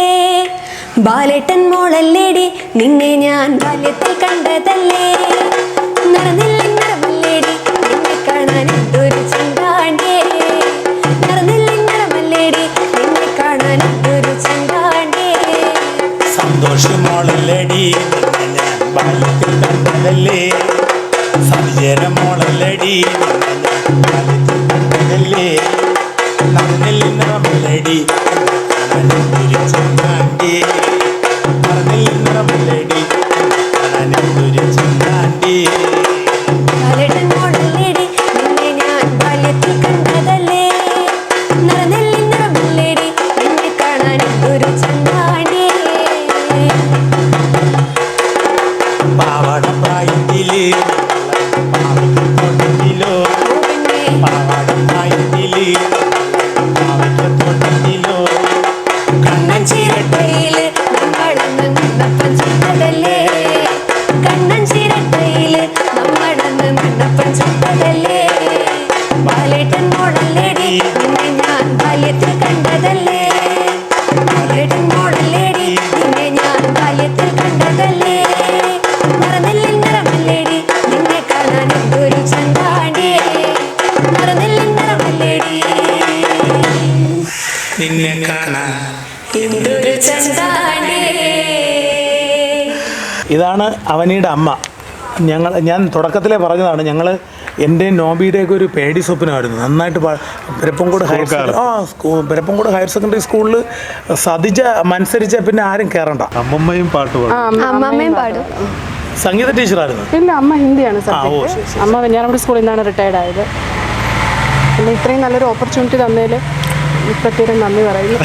ബാലേട്ടൻ മോളല്ലേടി നിന്നെ ഞാൻ ബാല്യത്തിൽ കണ്ടതല്ലേ. നടന്നില്ല നടമല്ലേടി നിന്നെ കാണാൻ എന്തൊരു ചണ്ടാണ്ടേ, നടന്നില്ല നടമല്ലേടി നിന്നെ കാണാൻ എന്തൊരു ചണ്ടാണ്ടേ. സന്തോഷമോളല്ലടി ഞാൻ ബാല്യത്തിൽ കണ്ടതല്ലേ, സവിചേരമോളല്ലടി ബാല്യത്തിൽ കണ്ടതല്ലേ. നടന്നില്ല നടമല്ലടി ചണ്ടാണ്ടി, നടന്നില്ല നടമല്ലടി ഒരു ചണ്ടാണ്ടി. ബാലേട്ടൻ മോളല്ലേടി നിന്നെ ഞാൻ ബാല്യത്തിൽ കണ്ടതല്ലേ, നടന്നില്ല നടമല്ലേടി നിന്നെ കാണാൻ എന്തൊരു ചണ്ടാണ്ടേ. പാവാട പ്രായത്തില് പാവയ്ക്കത്തോട്ടത്തിലോ, പാവാട പ്രായത്തില് പാവയ്ക്കത്തോട്ടത്തിലോ, കണ്ണൻ ചിരട്ടയില് നമ്മളന്ന് നിന്നപ്പൻ ചത്തതല്ലേ, കണ്ണൻ ചിരട്ടയില് നമ്മളന്ന് നിന്നപ്പൻ ചത്തതല്ലേ. ബാലേട്ടൻ മോളല്ലേടി നിന്നെ ഞാൻ ബാല്യത്തിൽ കണ്ടതല്ലേ, ബാലേട്ടൻ മോളല്ലേടി നിന്നെ ഞാൻ ബാല്യത്തിൽ കണ്ടതല്ലേ. നടന്നില്ല നിറമല്ലേടി നിന്നെ കാണാൻ എന്തൊരു ചണ്ടാണ്ടേ, നടന്നില്ല നിറമല്ലേടി നിന്നെ കാണാൻ എന്തൊരു ചണ്ടാണ്ടേ. ഇതാണ് അവനിയുടെ അമ്മ. ഞാൻ തുടക്കത്തിലേ പറഞ്ഞതാണ്, ഞങ്ങൾ എൻ്റെ നോബിയുടെയൊക്കെ ഒരു പേടി സ്വപ്നമായിരുന്നു. നന്നായിട്ട് പെരപ്പംകോട് പെരപ്പംകോട് ഹയർ സെക്കൻഡറി സ്കൂളിൽ സതിജ മത്സരിച്ച പിന്നെ ആരും കയറണ്ട. അമ്മമ്മയും പാട്ട് പാടും. അമ്മമ്മയും പാടും. സംഗീത ടീച്ചറായിരുന്നു. ഇല്ല, അമ്മ ഹിന്ദിയാണ് ശരി, സബ്ജക്റ്റ്. അമ്മ വെഞ്ഞാറമൂട് സ്കൂളിൽ നിന്നാണ് റിട്ടയർഡ് ആയത്. പിന്നെ ഇത്രയും നല്ലൊരു ഓപ്പർച്യൂണിറ്റി തന്നതിൽ പ്രത്യേകം നന്ദി പറയുന്നു.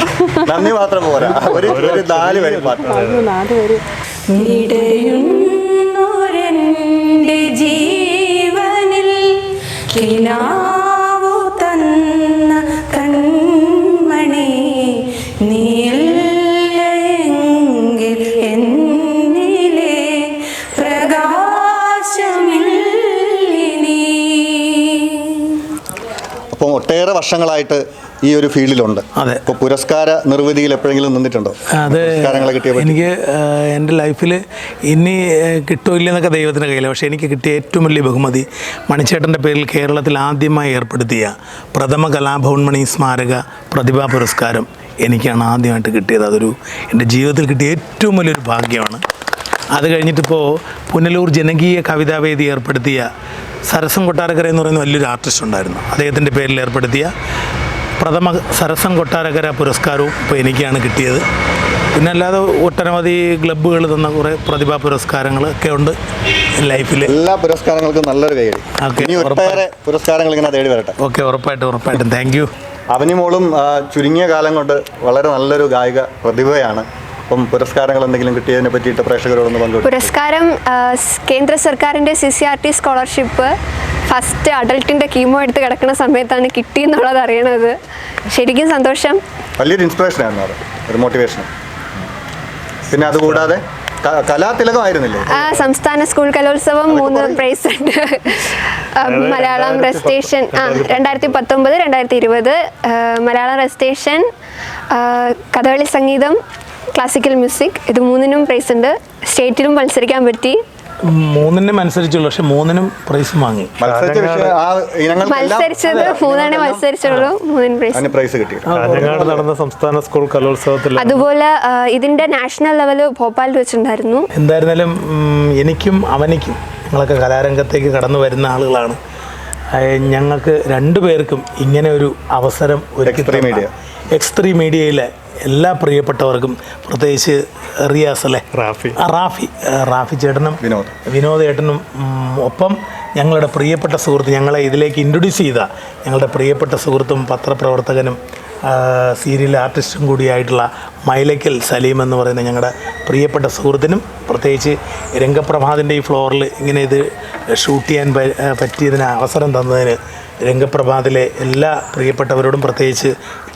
നന്ദി മാത്രം പോരാ, ഒരു 4 വരി പാട്ട്. 4 വരി. ഇടയുന്നൊരെൻ്റെ ജീവനിൽ കിനാവു തന്ന കൺമണി നീയെങ്കിൽ എന്നിലെ പ്രകാശമില്ലിനി. അപ്പോൾ ഒട്ടേറെ വർഷങ്ങളായിട്ട് ഈ ഒരു ഫീൽഡിലുണ്ട്. അതെ. ഇപ്പോൾ പുരസ്കാര നിർവൃതിയിൽ എപ്പോഴെങ്കിലും നിന്നിട്ടുണ്ടോ? അത് പുരസ്കാരങ്ങളെ കിട്ടിയ എനിക്ക് എൻ്റെ ലൈഫിൽ ഇനി കിട്ടുമോ ഇല്ലെന്നൊക്കെ ദൈവത്തിൻ്റെ കയ്യില്ല. പക്ഷേ എനിക്ക് കിട്ടിയ ഏറ്റവും വലിയ ബഹുമതി മണിച്ചേട്ടൻ്റെ പേരിൽ കേരളത്തിൽ ആദ്യമായി ഏർപ്പെടുത്തിയ പ്രഥമ കലാഭവൻമണി സ്മാരക പ്രതിഭാ പുരസ്കാരം എനിക്കാണ് ആദ്യമായിട്ട് കിട്ടിയത്. അതൊരു എൻ്റെ ജീവിതത്തിൽ കിട്ടിയ ഏറ്റവും വലിയൊരു ഭാഗ്യമാണ്. അത് കഴിഞ്ഞിട്ടിപ്പോൾ പുനലൂർ ജനകീയ കവിതാവേദി ഏർപ്പെടുത്തിയ സരസം കൊട്ടാരക്കര എന്ന് പറയുന്ന വലിയൊരു ആർട്ടിസ്റ്റ് ഉണ്ടായിരുന്നു. അദ്ദേഹത്തിൻ്റെ പേരിൽ ഏർപ്പെടുത്തിയ പ്രഥമ സരസം കൊട്ടാരക്കര പുരസ്കാരവും ഇപ്പോൾ എനിക്കാണ് കിട്ടിയത്. പിന്നെ അല്ലാതെ ഒട്ടനവധി ക്ലബ്ബുകൾ തന്ന കുറേ പ്രതിഭാ പുരസ്കാരങ്ങളൊക്കെ ഉണ്ട് ലൈഫിൽ. എല്ലാ പുരസ്കാരങ്ങൾക്കും നല്ലൊരു കൈയടി. ഓക്കെ, ഇനി ഒട്ടേറെ പുരസ്കാരങ്ങൾ ഇങ്ങനെ തേടി വരട്ടെ. ഓക്കെ, ഉറപ്പായിട്ടും താങ്ക് യു. അവനിമോളും ചുരുങ്ങിയ കാലം കൊണ്ട് വളരെ നല്ലൊരു ഗായിക പ്രതിഭയാണ്. അപ്പം പുരസ്കാരങ്ങൾ എന്തെങ്കിലും കിട്ടിയതിനെ പറ്റിയിട്ട് പ്രേക്ഷകരോടൊന്ന് പങ്കുവെക്കും. പുരസ്കാരം കേന്ദ്ര സർക്കാരിൻ്റെ CCRT സ്കോളർഷിപ്പ് ഫസ്റ്റ് അഡൾട്ടിൻ്റെ കീമോ എടുത്ത് കിടക്കുന്ന സമയത്താണ് കിട്ടിയെന്നുള്ളത് അറിയണത്. ശരിക്കും സന്തോഷം. വലിയൊരു ഇൻസ്പിറേഷനായിരുന്നു അത്, ഒരു മോട്ടിവേഷൻ. പിന്നെ അതുകൂടാതെ കലാതിലകമായിരുന്നില്ലേ? സംസ്ഥാന സ്കൂൾ കലോത്സവം 3 പ്രൈസ് ഉണ്ട്. മലയാളം റെസ്റ്റേഷൻ 2019, 2020 മലയാളം റെസ്റ്റേഷൻ, കഥകളി സംഗീതം, ക്ലാസിക്കൽ മ്യൂസിക്, ഇത് 3നും പ്രൈസ് ഉണ്ട്. സ്റ്റേറ്റിലും മത്സരിക്കാൻ പറ്റി. 3നും മത്സരിച്ചുള്ളൂ, പക്ഷെ 3നും പ്രൈസ് വാങ്ങി. മത്സരിച്ചത് 3 മത്സരിച്ചുള്ളൂ, 3 പ്രൈസ് കിട്ടി. കാഞ്ഞങ്ങാട് നടന്ന സംസ്ഥാന സ്കൂൾ കലോത്സവത്തിൽ അതുപോലെ ഇതിന്റെ നാഷണൽ ലെവല് ഭോപ്പാലിൽ വെച്ചിട്ടുണ്ടായിരുന്നു. എന്തായിരുന്നാലും എനിക്കും അവനിക്കും ഞങ്ങളൊക്കെ കലാരംഗത്തേക്ക് കടന്നു വരുന്ന ആളുകളാണ്. ഞങ്ങൾക്ക് 2 പേർക്കും ഇങ്ങനെ ഒരു അവസരം ഒരുക്കി X3 മീഡിയയിലെ എല്ലാ പ്രിയപ്പെട്ടവർക്കും, പ്രത്യേകിച്ച് റിയാസ് അല്ലേ, റാഫി ചേട്ടനും വിനോദ് ചേട്ടനും, ഒപ്പം ഞങ്ങളുടെ പ്രിയപ്പെട്ട സുഹൃത്ത്, ഞങ്ങളെ ഇതിലേക്ക് ഇൻട്രൊഡ്യൂസ് ചെയ്ത ഞങ്ങളുടെ പ്രിയപ്പെട്ട സുഹൃത്തും പത്രപ്രവർത്തകനും സീരിയൽ ആർട്ടിസ്റ്റും കൂടിയായിട്ടുള്ള മൈലക്കൽ സലീം എന്ന് പറയുന്ന ഞങ്ങളുടെ പ്രിയപ്പെട്ട സുഹൃത്തിനും, പ്രത്യേകിച്ച് രംഗപ്രഭാതിൻ്റെ ഈ ഫ്ലോറിൽ ഇങ്ങനെ ഇത് ഷൂട്ട് ചെയ്യാൻ പറ്റിയതിന് അവസരം തന്നതിന് രംഗപ്രഭാതിലെ എല്ലാ പ്രിയപ്പെട്ടവരോടും, പ്രത്യേകിച്ച്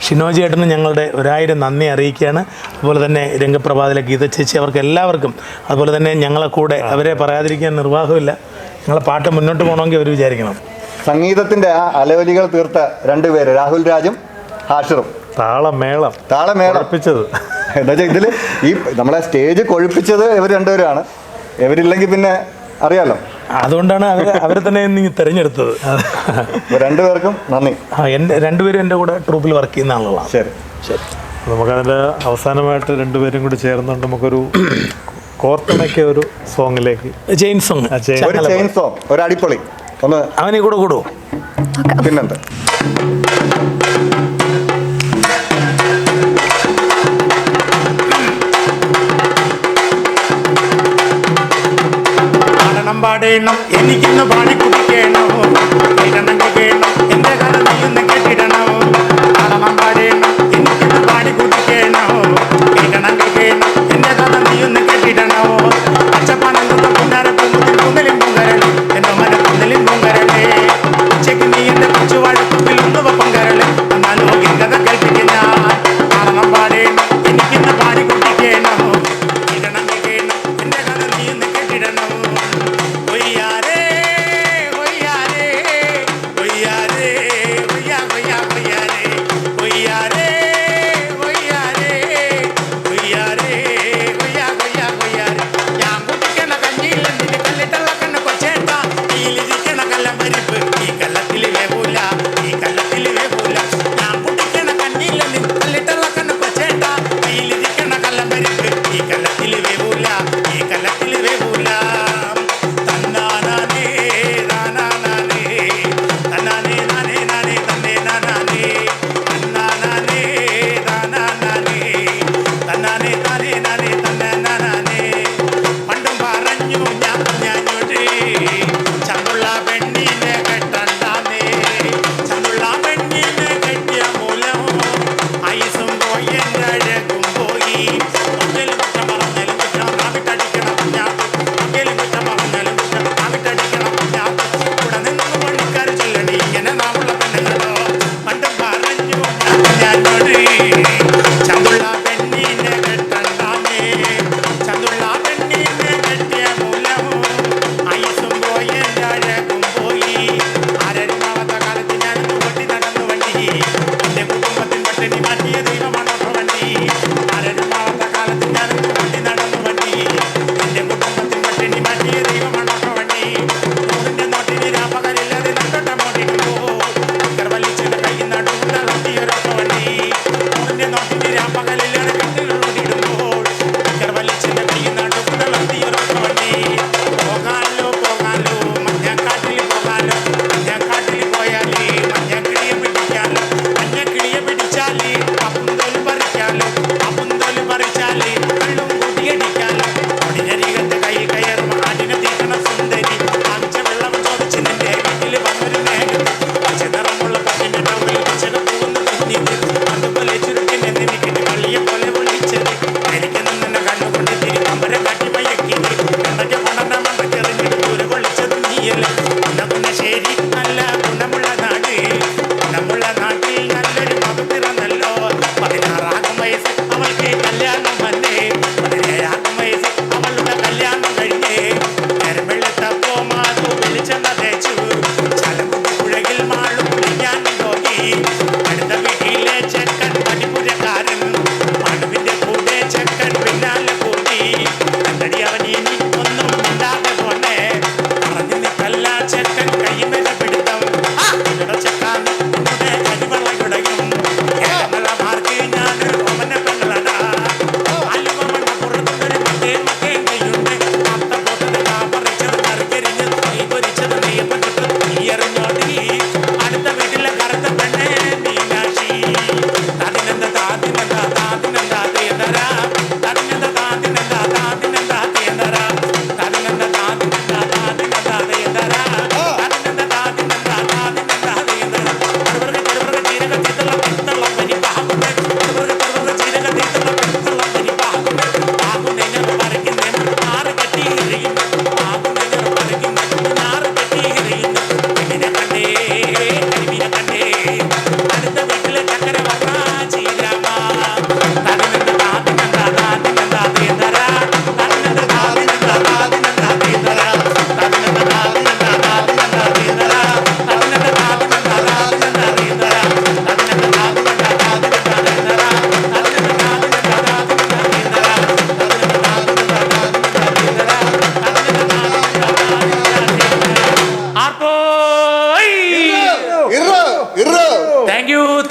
ഷിനോജി ഏട്ടനും ഞങ്ങളുടെ 1000 നന്ദി അറിയിക്കുകയാണ്. അതുപോലെ തന്നെ രംഗപ്രഭാതിലെ ഗീത ചേച്ചി, അവർക്ക് എല്ലാവർക്കും, അതുപോലെ തന്നെ ഞങ്ങളെ കൂടെ അവരെ പറയാതിരിക്കാൻ നിർവാഹമില്ല. ഞങ്ങളെ പാട്ട് മുന്നോട്ട് പോകണമെങ്കിൽ അവർ വിചാരിക്കണം. സംഗീതത്തിൻ്റെ ആ അലവലികൾ തീർത്ത 2 പേര്, രാഹുൽ രാജും ഹാഷിറും. താളമേളം കൊഴിപ്പിച്ചത് എന്താ വെച്ചാൽ ഇതിൽ ഈ നമ്മളെ സ്റ്റേജ് കൊഴിപ്പിച്ചത് ഇവർ 2 പേരാണ്. ഇവരില്ലെങ്കിൽ പിന്നെ അറിയാലോ, അതുകൊണ്ടാണ് അവരെ തന്നെ ഇന്ന് തിരഞ്ഞെടുത്തത്. 2 പേർക്കും നന്ദി. എൻ്റെ 2 പേരും എൻ്റെ കൂടെ ട്രൂപ്പിൽ വർക്ക് ചെയ്യുന്ന ആളുകളാണ്. ശരി. നമുക്കതിൻ്റെ അവസാനമായിട്ട് 2 പേരും കൂടി ചേർന്നുകൊണ്ട് നമുക്കൊരു കോർത്തിണക്കിയ ഒരു സോങ്ങിലേക്ക്, ചെയിൻ സോങ്, ഒരു ചെയിൻ സോങ്, ഒരു അടിപൊളി ഒന്ന് അവനെ കൂടെ കൂടുമോ? പിന്നെന്താ? പാടണം എനിക്കിന്ന് പാടി കുടിക്കണോ, കേൾക്കണം എന്റെ കഥ നീയൊന്ന് കേട്ടിടണോ. പാടണം പാടണം എനിക്കിന്ന് പാടി കുടിക്കണോ, കേൾക്കണം എന്റെ കഥ നീയൊന്ന് കേട്ടിടണോ. പച്ചപ്പാനം തൊട്ട് പൊന്നാരപ്പൂമുതിൽ പൊങ്കരളെ, എന്റെ മനപ്പൊന്നലിൻ പൊങ്കരളെ. ഉച്ചയ്ക്ക് നീ എന്റെ കൊച്ചുവാഴത്തുമ്പിൽ ഒന്ന് പൊങ്കരളെ, എന്നാലും കഥ കേൾപ്പിക്കുന്ന. പാടണം പാടണം എനിക്കിന്ന് പാടി കുടിക്കണോ, കേൾക്കണം എന്റെ കഥ നീയൊന്ന് കേട്ടിടണോ. ഒയ്യാരേ ഒയ്യാരേ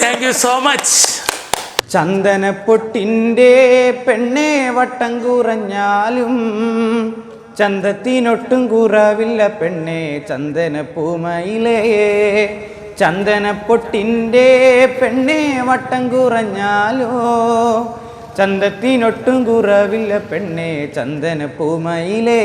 താങ്ക് യു സോ മച്ച്. ചന്ദനപ്പൊട്ടിൻ്റെ പെണ്ണെ വട്ടം കുറഞ്ഞാലും ചന്തത്തിനൊട്ടും കുറവില്ല പെണ്ണെ ചന്ദനപ്പൂമയിലേ. ചന്ദനപ്പൊട്ടിൻ്റെ പെണ്ണെ വട്ടം കുറഞ്ഞാലോ ചന്തത്തിനൊട്ടും കുറവില്ല പെണ്ണെ ചന്ദനപ്പൂമയിലേ.